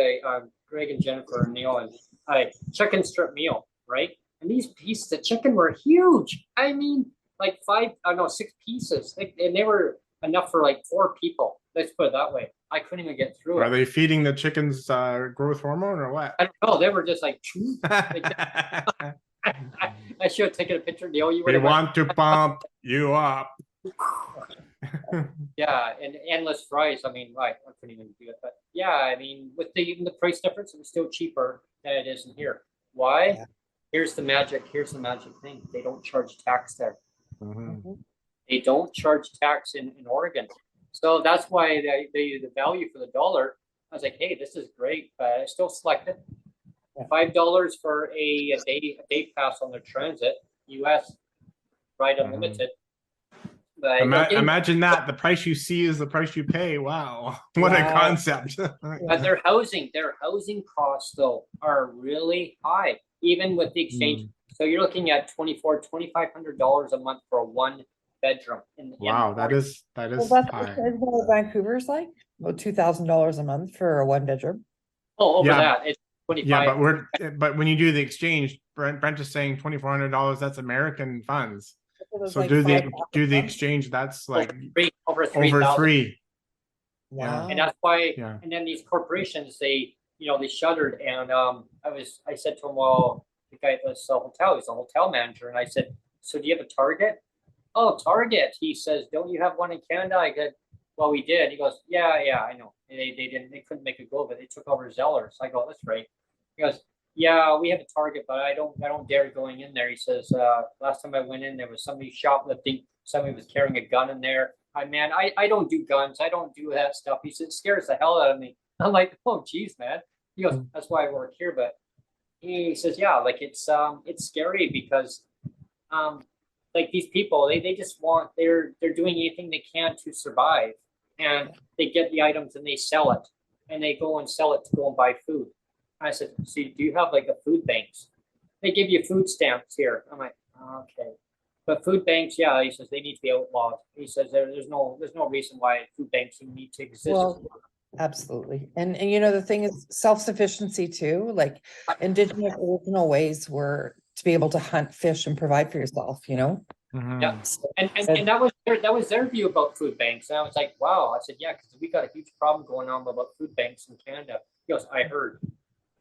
Greg and Jennifer and Neil and a chicken strip meal, right? And these pieces of chicken were huge. I mean, like 6 pieces, and they were enough for like 4 people. Let's put it that way. I couldn't even get through it. Are they feeding the chickens growth hormone or what? I don't know. They were just like. I should have taken a picture, Neil. We want to pump you up. Yeah, and endless fries. I mean, I couldn't even do it. But yeah, I mean, with the price difference, it was still cheaper than it is in here. Why? Yeah. Here's the magic thing. They don't charge tax there. They don't charge tax in Oregon. So that's why the value for the dollar, I was like, hey, this is great, but I still selected $5 for a day pass on their transit, US, ride unlimited. But imagine that. The price you see is the price you pay. Wow. What a concept. But their housing costs though are really high, even with the exchange. So you're looking at $2,500 a month for a 1 bedroom. Wow, that is Well, that's high. isn't that what Vancouver's like about $2,000 a month for a 1 bedroom. Oh, over Yeah. that, it's 25. Yeah, but when you do the exchange, Brent is saying $2,400. That's American funds. It was So like do $5 the a month. exchange. That's like Over over 3,000. three. Wow. And that's why, Yeah. and then these corporations, they shuttered. And I said to him, well, the guy at this hotel, he's a hotel manager. And I said, so do you have a Target? Oh, Target. He says, don't you have one in Canada? I said, well, we did. He goes, yeah, I know. They couldn't make a go of it. They took over Zellers. I go, that's right. He goes, yeah, we have a Target, but I don't dare going in there. He says, last time I went in, there was somebody shoplifting. Somebody was carrying a gun in there. I don't do guns. I don't do that stuff. He said, it scares the hell out of me. I'm like, oh, geez, man. He goes, that's why I work here. But he says, yeah, like it's scary because, like these people, they just want, they're doing anything they can to survive, and they get the items and they sell it, and they go and sell it to go and buy food. I said, so do you have like a food banks? They give you food stamps here. I'm like, okay. But food banks, yeah, he says they need to be outlawed. He says there's no reason why food banks need to exist. Well, absolutely. And the thing is self-sufficiency too, like Indigenous original ways were to be able to hunt, fish, and provide for yourself, Mhm. Yeah. And that was their view about food banks. And I was like, wow. I said, yeah, because we got a huge problem going on about food banks in Canada. He goes, I heard.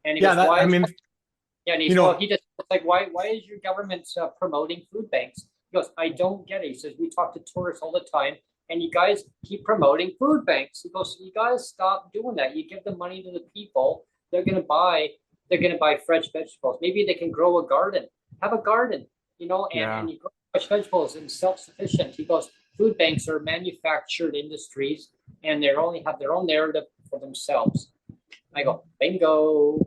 And he goes, why? Yeah, and he just like, why is your government promoting food banks? He goes, I don't get it. He says, we talk to tourists all the time, and you guys keep promoting food banks. He goes, you guys stop doing that. You give the money to the people. They're gonna buy fresh vegetables. Maybe they can grow a garden. Have a garden, and you grow fresh vegetables and self-sufficient. He goes, food banks are manufactured industries, and they only have their own narrative for themselves. I go, bingo.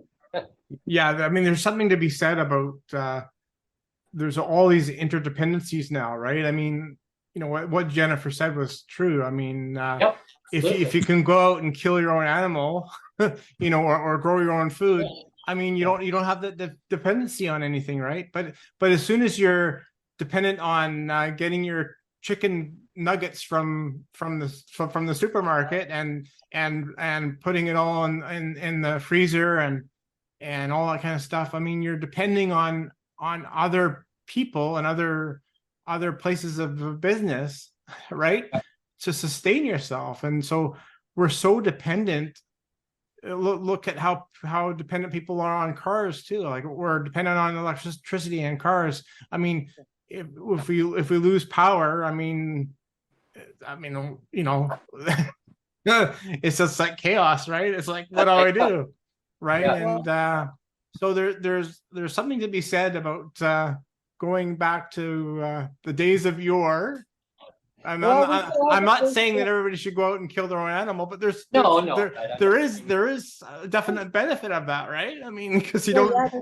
Yeah, I mean, there's something to be said about there's all these interdependencies now, right? I mean, what Jennifer said was true. I mean, Yep, if you can go out and kill your own animal, or grow your own food, I mean, you don't have the dependency on anything, right? But as soon as you're dependent on getting your chicken nuggets from the supermarket and putting it all in the freezer and all that kind of stuff, I mean, you're depending on other people and other places of business, right, to sustain yourself. And so we're so dependent. Look at how dependent people are on cars too. Like we're dependent on electricity and cars. I mean, if we lose power, I mean, it's just like chaos, right? It's like, what do I do, right? Yeah. And so there's something to be said about going back to the days of yore. I'm not saying that everybody should go out and kill their own animal, but there is a definite benefit of that, right? I mean, because you don't.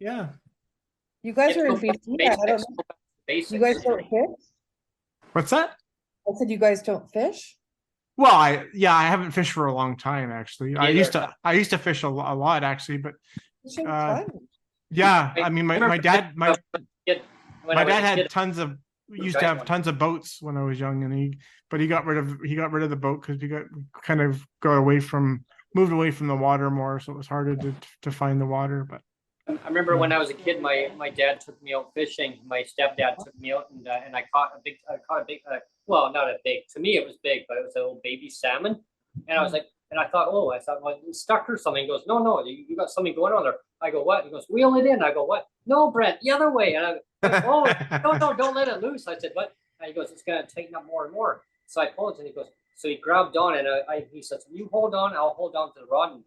Yeah. You guys are in BC. I don't know. You guys don't fish? What's that? I said you guys don't fish? Well, I haven't fished for a long time actually. I used to fish a lot actually, but yeah, I mean my dad had used to have tons of boats when I was young, and he got rid of the boat because we moved away from the water more, so it was harder to find the water. But I remember when I was a kid, my dad took me out fishing. My stepdad took me out, and I caught a big, well, not a big. To me, it was big, but it was a little baby salmon. And I was like, and I thought, well, it's stuck or something. He goes, no, you got something going on there. I go, what? He goes, wheel it in. I go, what? No, Brent, the other way. And I go, oh, no, don't let it loose. I said, what? And he goes, it's gonna tighten up more and more. So I pulled it, and he goes, so he grabbed on, and he says, you hold on, I'll hold on to the rod. And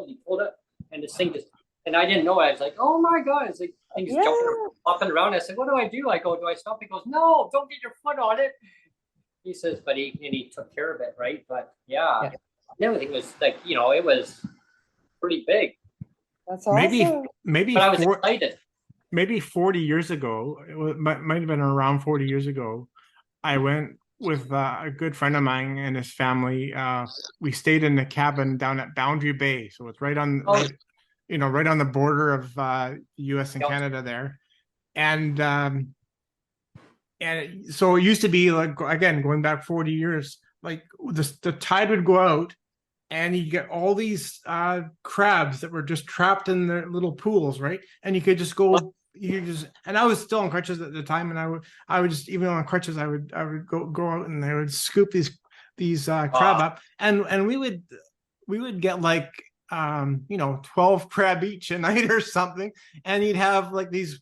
he pulled it, and this thing just. And I didn't know it. I was like, oh my God. It's like things jumping up and around. I said, what do I do? I go, do I stop? He goes, no, don't get your foot on it. He says, but he took care of it, right? But yeah. Everything was like, it was pretty big. That's awesome. Maybe but I was excited. Maybe 40 years ago, might have been around 40 years ago, I went with a good friend of mine and his family. We stayed in a cabin down at Boundary Bay. So it's right on the border of U.S. and Canada there. And so it used to be like, again, going back 40 years, like the tide would go out and you get all these crabs that were just trapped in their little pools, right? And you could just go, and I was still on crutches at the time, and I would just, even on crutches, I would go out and I would scoop these crab up, and we would get like 12 crab each a night or something, and you'd have like these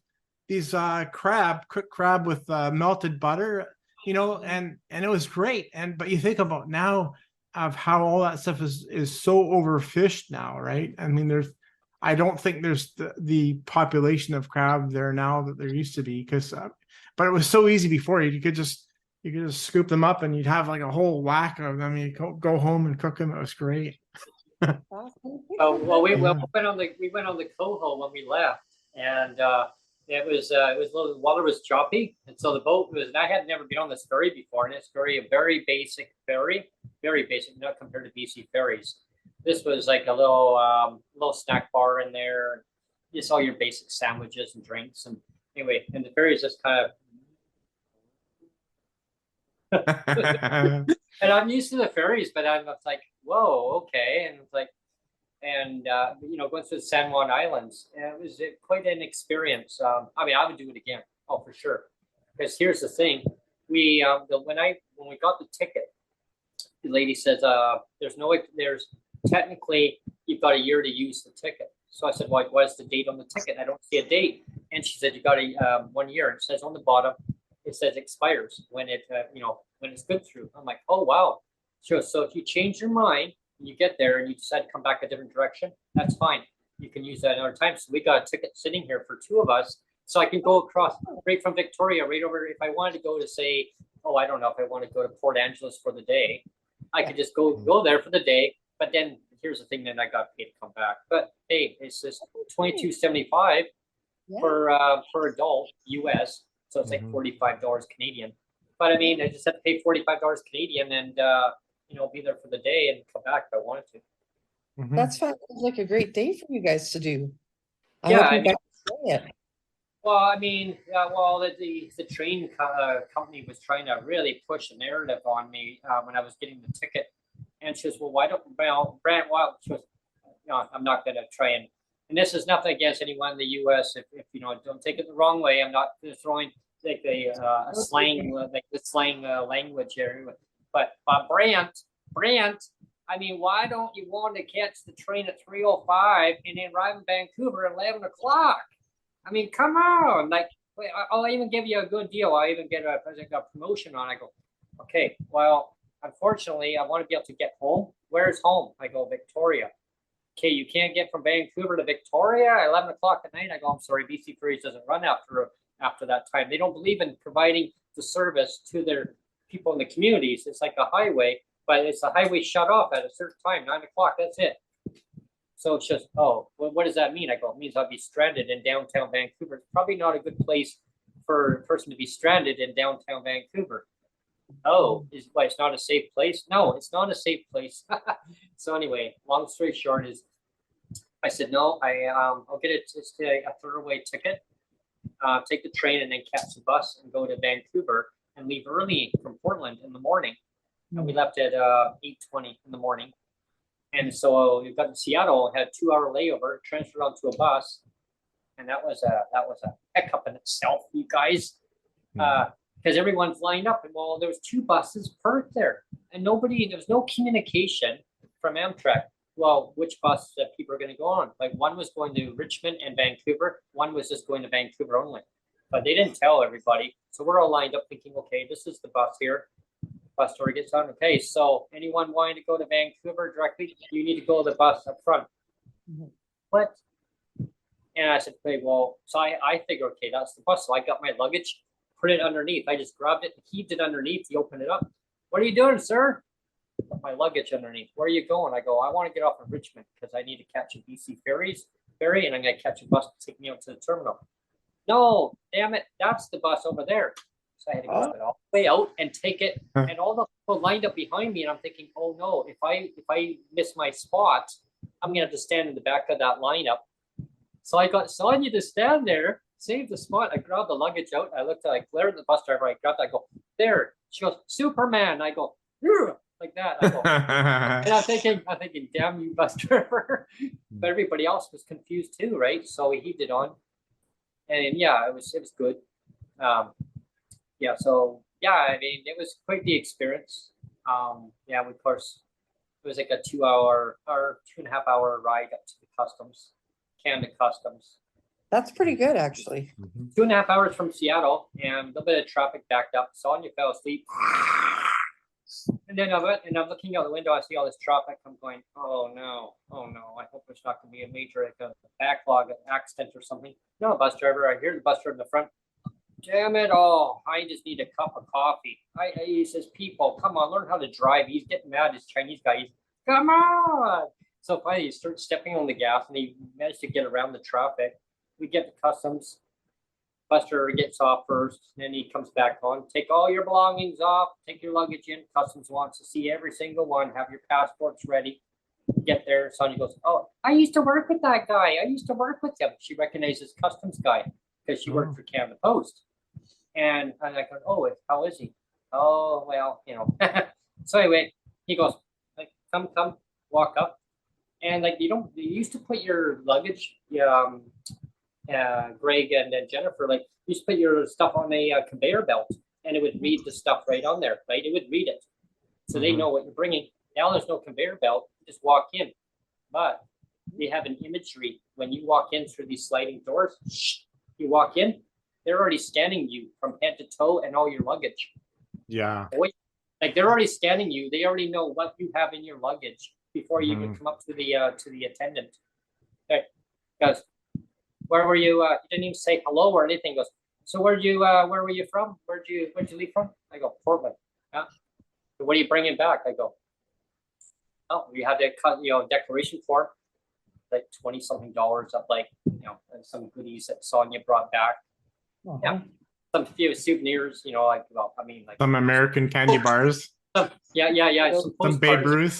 cooked crab with melted butter, and it was great. But you think about now of how all that stuff is so overfished now, right? I mean, I don't think there's the population of crab there now that there used to be, because but it was so easy before. You could just scoop them up and you'd have like a whole whack of them. You go home and cook them. It was great. Oh, well, we went on the coho when we left, and it was a little, the water was choppy, and so the boat was, and I had never been on this ferry before, and it's a very basic ferry, very basic, not compared to BC ferries. This was like a little snack bar in there, just all your basic sandwiches and drinks, and anyway, and the ferry is just kind of and I'm used to the ferries, but I'm like, whoa, okay, and it's like, and going through the San Juan Islands, it was quite an experience. I mean, I would do it again, oh, for sure. Because here's the thing, when we got the ticket, the lady says, there's technically you've got a year to use the ticket. So I said, well, what's the date on the ticket? I don't see a date. And she said, you got 1 year. It says on the bottom, it says expires when when it's good through. I'm like, oh wow. So if you change your mind, you get there and you decide to come back a different direction, that's fine. You can use that another time. So we got a ticket sitting here for 2 of us. So I can go across right from Victoria, right over. If I wanted to go to say, I don't know if I want to go to Port Angeles for the day, I could just go there for the day. But then here's the thing, then I got paid to come back. But hey, it's just $22.75 for adult US. So it's like $45 Canadian. But I mean, I just have to pay $45 Canadian and be there for the day and come back if I wanted to. That's fine. Sounds like a great day for you guys to do. Yeah, well, I mean, the train company was trying to really push a narrative on me when I was getting the ticket, and she was, well, why don't Brent? Well, she was, I'm not going to try and this is nothing against anyone in the U.S. If don't take it the wrong way. I'm not throwing like a slang language here, but Brent. I mean, why don't you want to catch the train at 3:05 and then arrive in Vancouver at 11 o'clock? I mean, come on. Like, I'll even give you a good deal. I even get a promotion on. I go, okay, well, unfortunately, I want to be able to get home. Where's home? I go, Victoria. Okay, you can't get from Vancouver to Victoria at 11 o'clock at night. I go, I'm sorry, BC Ferries doesn't run after that time. They don't believe in providing the service to their people in the communities. It's like a highway, but it's a highway shut off at a certain time, 9 o'clock, that's it. So it's just, what does that mean? I go, it means I'll be stranded in downtown Vancouver. It's probably not a good place for a person to be stranded in downtown Vancouver. It's not a safe place? No, it's not a safe place. So anyway, long story short is, I said, no, I'll get a throwaway ticket, take the train and then catch the bus and go to Vancouver and leave early from Portland in the morning. And we left at 8:20 in the morning. And so we got to Seattle, had a 2-hour layover, transferred onto a bus. And that was a heck up in itself, you guys. Because everyone's lined up, and there was 2 buses parked there, and there was no communication from Amtrak. Well, which bus that people are going to go on? Like, one was going to Richmond and Vancouver, one was just going to Vancouver only, but they didn't tell everybody. So we're all lined up thinking, okay, this is the bus here. Bus door gets on. Okay, so anyone wanting to go to Vancouver directly, you need to go to the bus up front. What? And I said, okay, well, so I figured, okay, that's the bus. So I got my luggage, put it underneath. I just grabbed it, heaved it underneath. He opened it up. What are you doing, sir? Put my luggage underneath. Where are you going? I go, I want to get off in Richmond because I need to catch a BC ferry, and I'm going to catch a bus to take me out to the terminal. No, damn it, that's the bus over there. So I had to grab it all the way out and take it. And all the people lined up behind me, and I'm thinking, oh no, if I miss my spot, I'm going to have to stand in the back of that lineup. So I got Sonia to stand there save the spot. I grabbed the luggage out. I looked at, I glared at the bus driver. I grabbed, I go, there. She goes, Superman. I go, "Ugh," like that. I go, and I'm thinking, damn you, bus driver. But everybody else was confused too, right? So we heaved it on. And yeah, it was good. Yeah, so yeah, I mean, it was quite the experience. Yeah, of course, it was like a 2 hour or 2.5 hour ride up to the customs, Canada Customs. That's pretty good, actually. 2.5 hours from Seattle, and a little bit of traffic backed up. Sonia fell asleep. And then I'm looking out the window. I see all this traffic. I'm going, oh no. I hope there's not going to be a major like a backlog, an accident or something. No, bus driver. I hear the bus driver in the front. Damn it all! I just need a cup of coffee. He says, people, come on, learn how to drive. He's getting mad. This Chinese guy. He's, come on! So finally, he starts stepping on the gas, and he managed to get around the traffic. We get to customs. Bus driver gets off first, and then he comes back on. Take all your belongings off. Take your luggage in. Customs wants to see every single one. Have your passports ready. Get there. Sonia goes, oh, I used to work with that guy. I used to work with him. She recognizes customs guy because she worked for Canada Post. And I go, oh, how is he? Oh, well, you know. So anyway, he goes, like, come, walk up. And like, you used to put your luggage, Greg and Jennifer, like, you used to put your stuff on a conveyor belt, and it would read the stuff right on there, right? It would read it. So they know what you're bringing. Now there's no conveyor belt, you just walk in. But they have an imagery. When you walk in through these sliding doors, you walk in, they're already scanning you from head to toe and all your luggage. Yeah. Like they're already scanning you. They already know what you have in your luggage before you can come up to the attendant. Okay, goes, where were you? You didn't even say hello or anything. Goes, so where were you from? Where'd you leave from? I go, Portland. Yeah. So what are you bringing back? I go, oh, we had that declaration form, like $20-something of like, some goodies that Sonia brought back. Yeah, some few souvenirs, like, well, I mean, like some American candy bars. Yeah. Some Babe Ruth.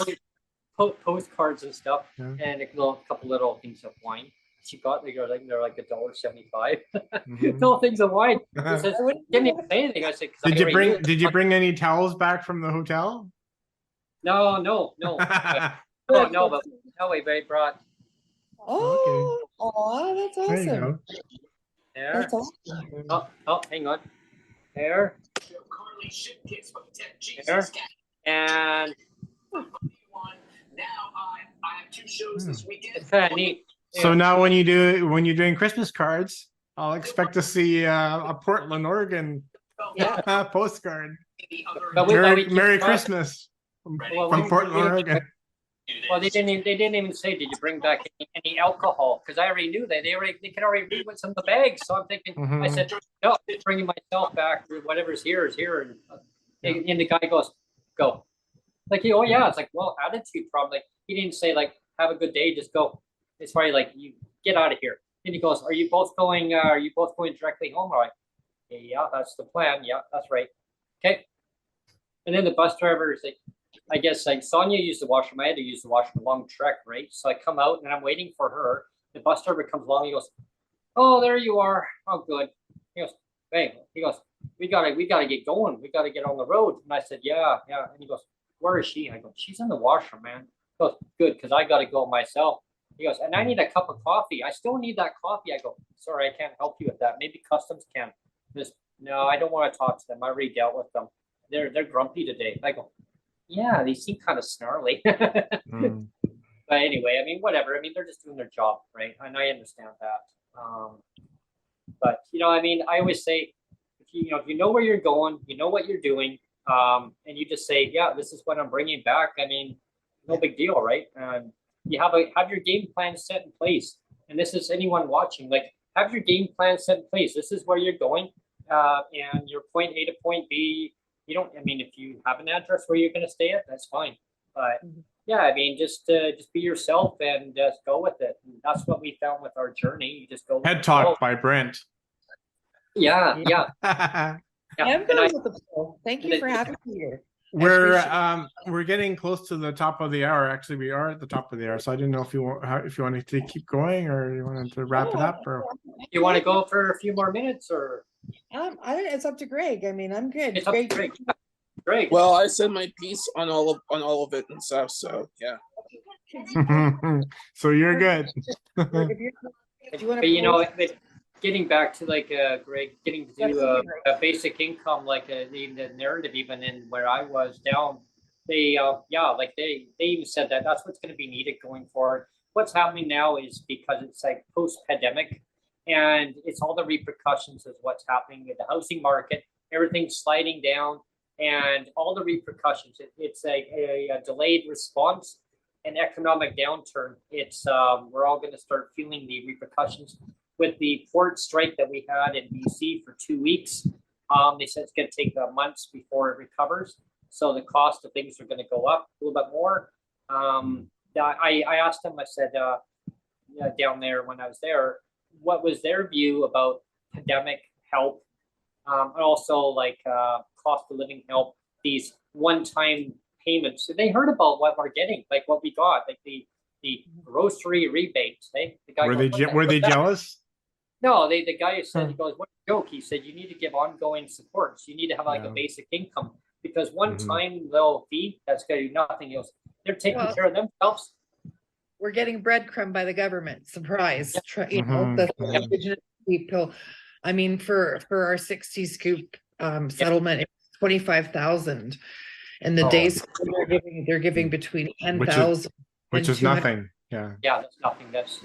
Postcards and stuff, Yeah. and a couple little things of wine. She got they're like $1.75. Mhm. Little things of wine. It says, didn't even say anything. I said, Did you bring any towels back from the hotel? No. No, but no, we brought. Oh, that's There you awesome. go. There. That's awesome. Oh, hang on. There. There. And it's kind of neat. So now when you're doing Christmas cards, I'll expect to see a Portland, Oregon postcard. But Merry Christmas from Portland, Oregon. Well, they didn't even say, did you bring back any alcohol? Because I already knew they could already read what's in the bags. So I'm thinking, I said, no, I'm bringing myself back. Whatever's here is here. And the guy goes, go. Like, oh yeah, it's like, well, attitude problem. Like, he didn't say like, have a good day, just go. It's probably like, you get out of here. And he goes, are you both going directly home? All right. Yeah, that's the plan. Yeah, that's right. Okay. And then the bus driver is like, I guess like Sonia used the washroom. I had to use the washroom, a long trek, right? So I come out and I'm waiting for her. The bus driver comes along. He goes, oh, there you are. Oh, good. He goes, hey, we gotta get going. We gotta get on the road. And I said, yeah. And he goes, where is she? I go, she's in the washroom, man. He goes, good, because I gotta go myself. He goes, and I need a cup of coffee. I still need that coffee. I go, sorry, I can't help you with that. Maybe customs can. No, I don't want to talk to them. I already dealt with them. They're grumpy today. I go, yeah, they seem kind of snarly. But anyway, I mean, whatever. I mean, they're just doing their job, right? And I understand that. But I mean, I always say, if you know where you're going, you know what you're doing, and you just say, yeah, this is what I'm bringing back. I mean, no big deal, right? You have your game plan set in place. And this is anyone watching, like, have your game plan set in place. This is where you're going, and your point A to point B. If you have an address where you're going to stay at, that's fine. But yeah, I mean, just be yourself and just go with it. And that's what we found with our journey. You just go. Head Talk by Brent. Yeah. I'm going with the flow. Thank you for having me here. we're getting close to the top of the hour. Actually, we are at the top of the hour. So I didn't know if you wanted to keep going or you wanted to wrap it up or. You want to go for a few more minutes or? I don't, it's up to Greg. I mean, I'm good. It's up to Greg. Greg. Well, I said my piece on all of it and stuff. So yeah. So you're good. If you're- do you want But to you know, getting back to like Greg, getting to a basic income, like the narrative, even in where I was down, they like they even said that that's what's going to be needed going forward. What's happening now is because it's like post-pandemic, and it's all the repercussions of what's happening in the housing market, everything's sliding down, and all the repercussions. It's a delayed response, an economic downturn. It's we're all going to start feeling the repercussions with the port strike that we had in BC for 2 weeks. They said it's going to take months before it recovers. So the cost of things are going to go up a little bit more. I asked them, I said, down there when I was there, what was their view about pandemic help, and also like cost of living help, these one-time payments. So they heard about what we're getting, like what we got, like the grocery rebates. The guy Were they jealous? No, the guy said, he goes, what a joke. He said, you need to give ongoing support. So you need to have like a basic income, because one time they'll feed, that's going to do nothing else. They're taking care of themselves. We're getting breadcrumbed by the government. Surprise. You know, the indigenous people. I mean, for our 60s Scoop settlement, it's 25,000. And the days they're giving between 10,000, which is nothing. Yeah. Yeah, that's nothing. That's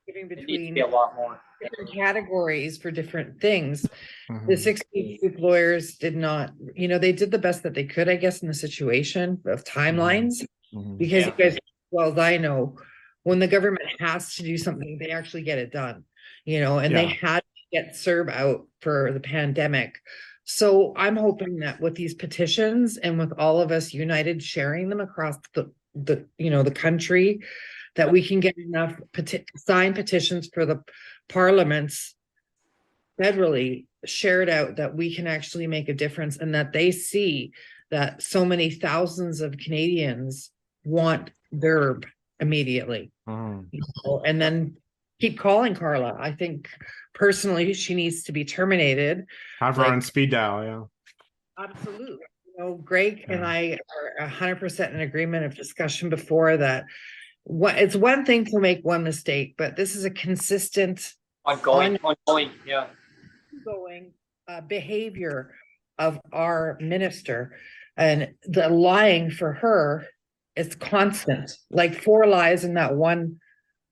giving it needs to between be a lot more. different categories for different things. The 60 Scoop lawyers did not, you know, they did the best that they could, I guess, in the situation of timelines, because you guys, well as I know, when the government has to do something, they actually get it done, you know, and they had to get CERB out for the pandemic. So I'm hoping that with these petitions and with all of us united sharing them across the you know, the country, that we can get enough signed petitions for the parliaments federally shared out, that we can actually make a difference, and that they see that so many thousands of Canadians want DERB immediately. You know, and then keep calling Carla. I think personally she needs to be terminated. Have her on speed dial. Absolutely. You know, Greg and I are 100% in agreement of discussion before that. It's one thing to make one mistake, but this is a consistent ongoing behavior of our minister, and the lying for her is constant. Like 4 lies in that one.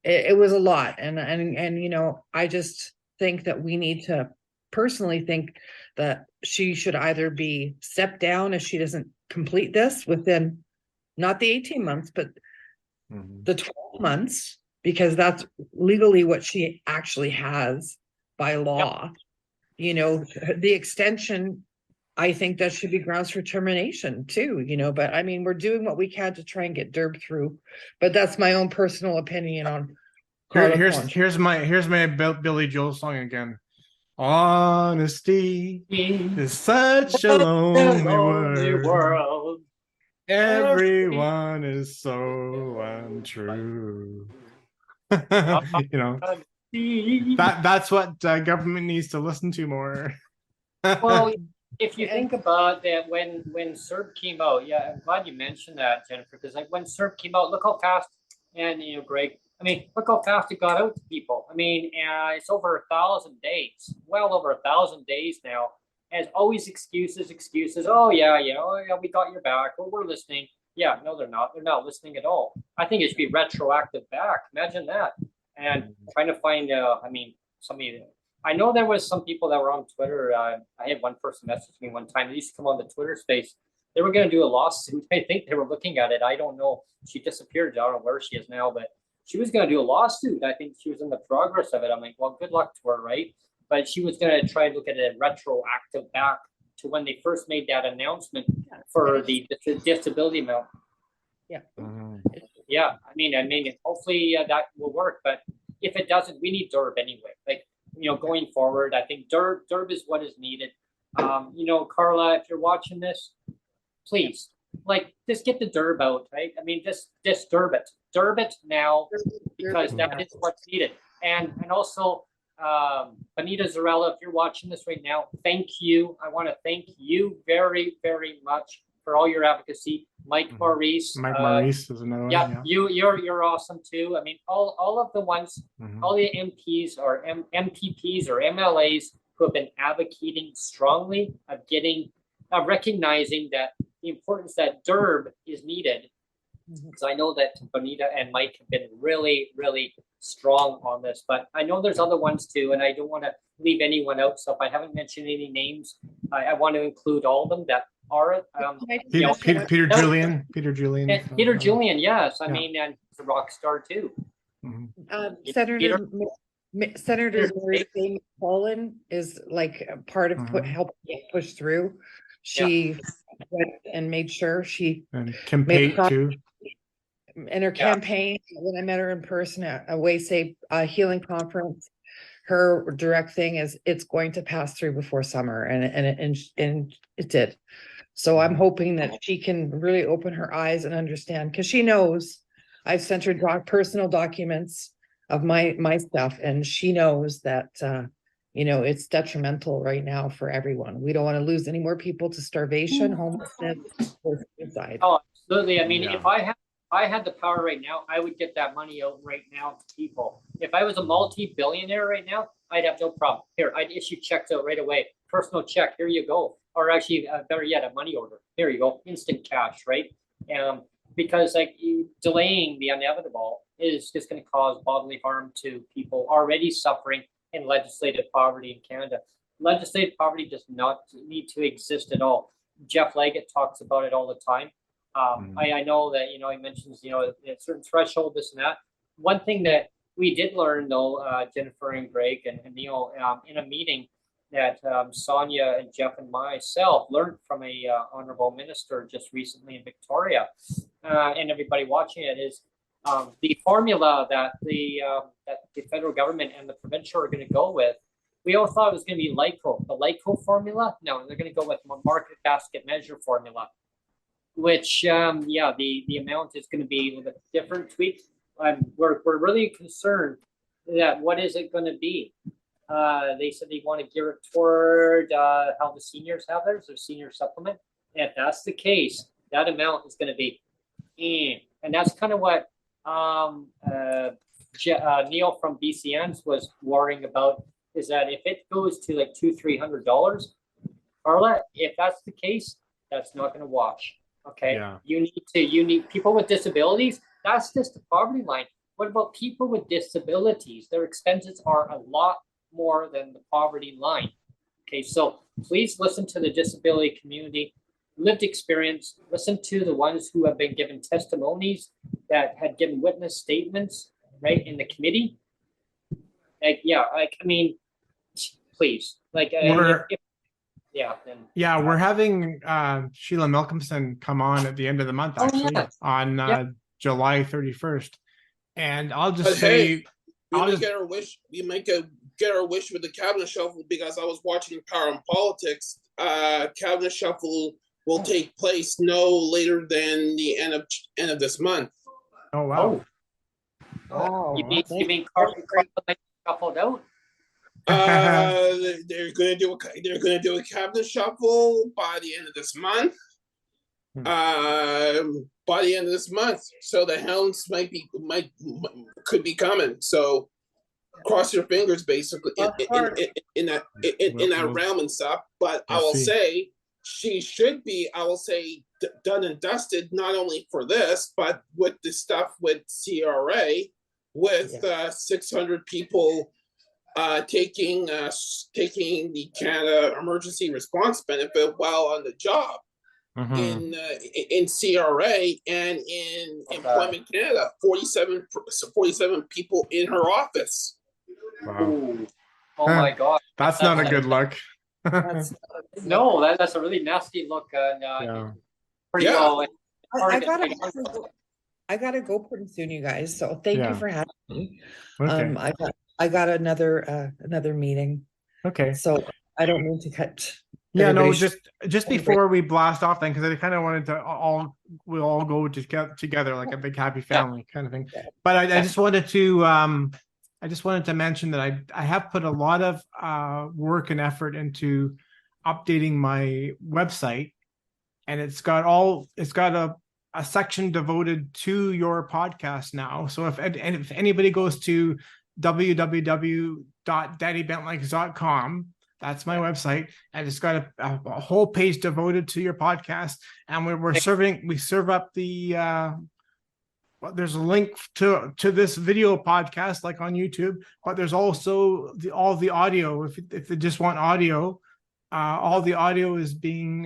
It was a lot, and you know, I just think that we need to personally think that she should either be stepped down if she doesn't complete this within not the 18 months, but the 12 months, because that's legally what she actually has by law. You know, the extension, I think that should be grounds for termination too, you know, but I mean, we're doing what we can to try and get DERB through, but that's my own personal opinion on here's my Billy Joel song again. Honesty is such a lonely world. Everyone is so untrue. You know, that's what government needs to listen to more. Well, if you think about that, when CERB came out, I'm glad you mentioned that, Jennifer, because like when CERB came out, look how fast, and you know, Greg, I mean, look how fast it got out to people. I mean, it's over 1,000 days, well over 1,000 days now. And it's always excuses. Oh yeah, we got your back. Oh, we're listening. Yeah, no, they're not. They're not listening at all. I think it should be retroactive back. Imagine that. And trying to find, I mean, somebody. I know there was some people that were on Twitter. I had one person message me one time. They used to come on the Twitter space. They were going to do a lawsuit. I think they were looking at it. I don't know. She disappeared. I don't know where she is now, but she was going to do a lawsuit. I think she was in the progress of it. I'm like, well, good luck to her, right? But she was going to try and look at it retroactive back to when they first made that announcement for the disability amount. Yeah. Yeah. I mean, hopefully that will work. But if it doesn't, we need DERB anyway. Like, you know, going forward, I think DERB is what is needed. You know, Carla, if you're watching this, please, like, just get the derb out, right? I mean, just derb it now, because that is what's needed. And also, Benita Zarella, if you're watching this right now, thank you. I want to thank you very, very much for all your advocacy. Mike Maurice. Mike Maurice is another one. Yeah, you're awesome too. I mean, all of the ones, all the MPs or MPPs or MLAs who have been advocating strongly of getting, recognizing that the importance that DERB is needed. Because I know that Bonita and Mike have been really, really strong on this, but I know there's other ones too, and I don't want to leave anyone out. So if I haven't mentioned any names, I want to include all of them that are. Peter Julian. Peter Julian, yes. I Yeah. mean, and he's a rock star too. Senator Mary Faye McCollum is like a part of helping push through. She went and made sure she and Kim Pate too. In her campaign, when I met her in person at a Way Healing Conference, her direct thing is it's going to pass through before summer, and it did. So I'm hoping that she can really open her eyes and understand, because she knows I've sent her personal documents of my stuff, and she knows that you know, it's detrimental right now for everyone. We don't want to lose any more people to starvation, homelessness, or suicide. Oh, absolutely. I mean, if I had the power right now, I would get that money out right now to people. If I was a multi-billionaire right now, I'd have no problem. Here, I'd issue checks out right away. Personal check, here you go. Or actually, better yet, a money order. Here you go, instant cash, right? Because like delaying the inevitable is just going to cause bodily harm to people already suffering in legislative poverty in Canada. Legislative poverty does not need to exist at all. Jeff Leggett talks about it all the time. I know that, you know, he mentions, you know, a certain threshold, this and that. One thing that we did learn though, Jennifer and Greg and Neil, in a meeting that Sonia and Jeff and myself learned from a honorable minister just recently in Victoria, and everybody watching it, is the formula that the federal government and the provincial are going to go with. We all thought it was going to be LICO, the LICO formula. No, they're going to go with market basket measure formula, which, the amount is going to be a little bit different, tweaks. We're really concerned that what is it going to be? They said they want to gear it toward how the seniors have theirs, their senior supplement. And if that's the case, that amount is going to be, and that's kind of what Neil from BCNs was worrying about, is that if it goes to like $200-300, Carla, if that's the case, that's not going to wash. Okay, you need people with disabilities. That's just the poverty line. What about people with disabilities? Their expenses are a lot more than the poverty line. Okay, so please listen to the disability community, lived experience. Listen to the ones who have been given testimonies, that had given witness statements, right, in the committee. Like, I mean, please, like, we're having Sheila Malcolmson come on at the end of the month, actually, on July 31st. And I'll just say, get our wish. You might get our wish with the cabinet shuffle, because I was watching Power and Politics. Cabinet shuffle will take place no later than the end of this month. Oh wow! Wow. You mean Carla shuffled out? They're gonna do a cabinet shuffle by the end of this month. By the end of this month, so the hounds could be coming. So cross your fingers, basically, in that realm and stuff. But I will say she should be, I will say, done and dusted, not only for this, but with the stuff with CRA, with 600 people taking the Canada Emergency Response Benefit while on the job. In CRA and in Employment Canada, 47 people in her office. Wow. Oh my God. That's not a good look. No, that's a really nasty look. Pretty well. I gotta go pretty soon, you guys. So thank you for having me. Okay. I got another meeting. Okay. So I don't mean to cut Yeah, no, Everybody just before we blast off then, because I kind of wanted to we'll all go together like a big happy family kind of thing. Yeah. But I just wanted to mention that I have put a lot of work and effort into updating my website, and it's got a section devoted to your podcast now. So if anybody goes to www.daddybentlikes.com, that's my website, and it's got a whole page devoted to your podcast. And we serve up the there's a link to this video podcast like on YouTube, but there's also all the audio. If they just want audio, all the audio is being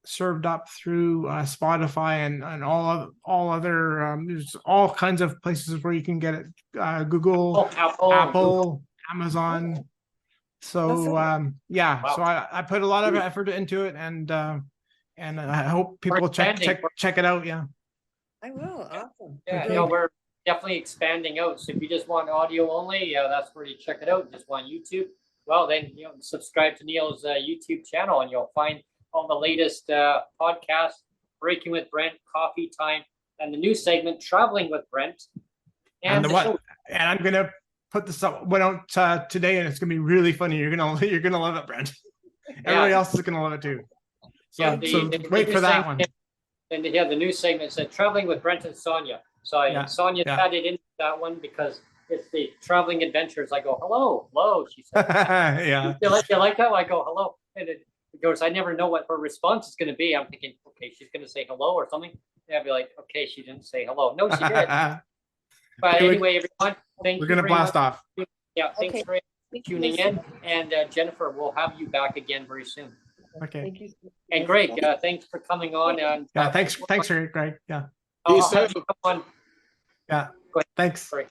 served up through Spotify and all other there's all kinds of places where you can get it, Google, Apple, Amazon. So yeah, Wow. so I put a lot of effort into it, and I hope people check it out. Yeah. I will. Awesome. Yeah, Good. we're definitely expanding out. So if you just want audio only, that's where you check it out. Just want YouTube, well then subscribe to Neil's YouTube channel, and you'll find all the latest podcasts, Breaking with Brent, Coffee Time, and the new segment Traveling with Brent. And I'm gonna put this up went out today, and it's gonna be really funny. You're gonna love it, Brent. Everybody else is gonna love it too. So, wait for that one. And the new segment said Traveling with Brent and Sonia. So Sonia added in that one because it's the traveling adventures. I go, hello, she said. Yeah. You like that? I go, hello. And it goes, I never know what her response is going to be. I'm thinking, okay, she's going to say hello or something. And I'll be like, okay, she didn't say hello. No, she did. But anyway, everyone, thank you. We're going to blast off. Yeah, thanks for tuning in. And Jennifer, we'll have you back again very soon. Okay. Thank you. And Greg, thanks for coming on. And thanks for Greg. Yeah. I'll have you come on. Yeah. Thanks. Sorry.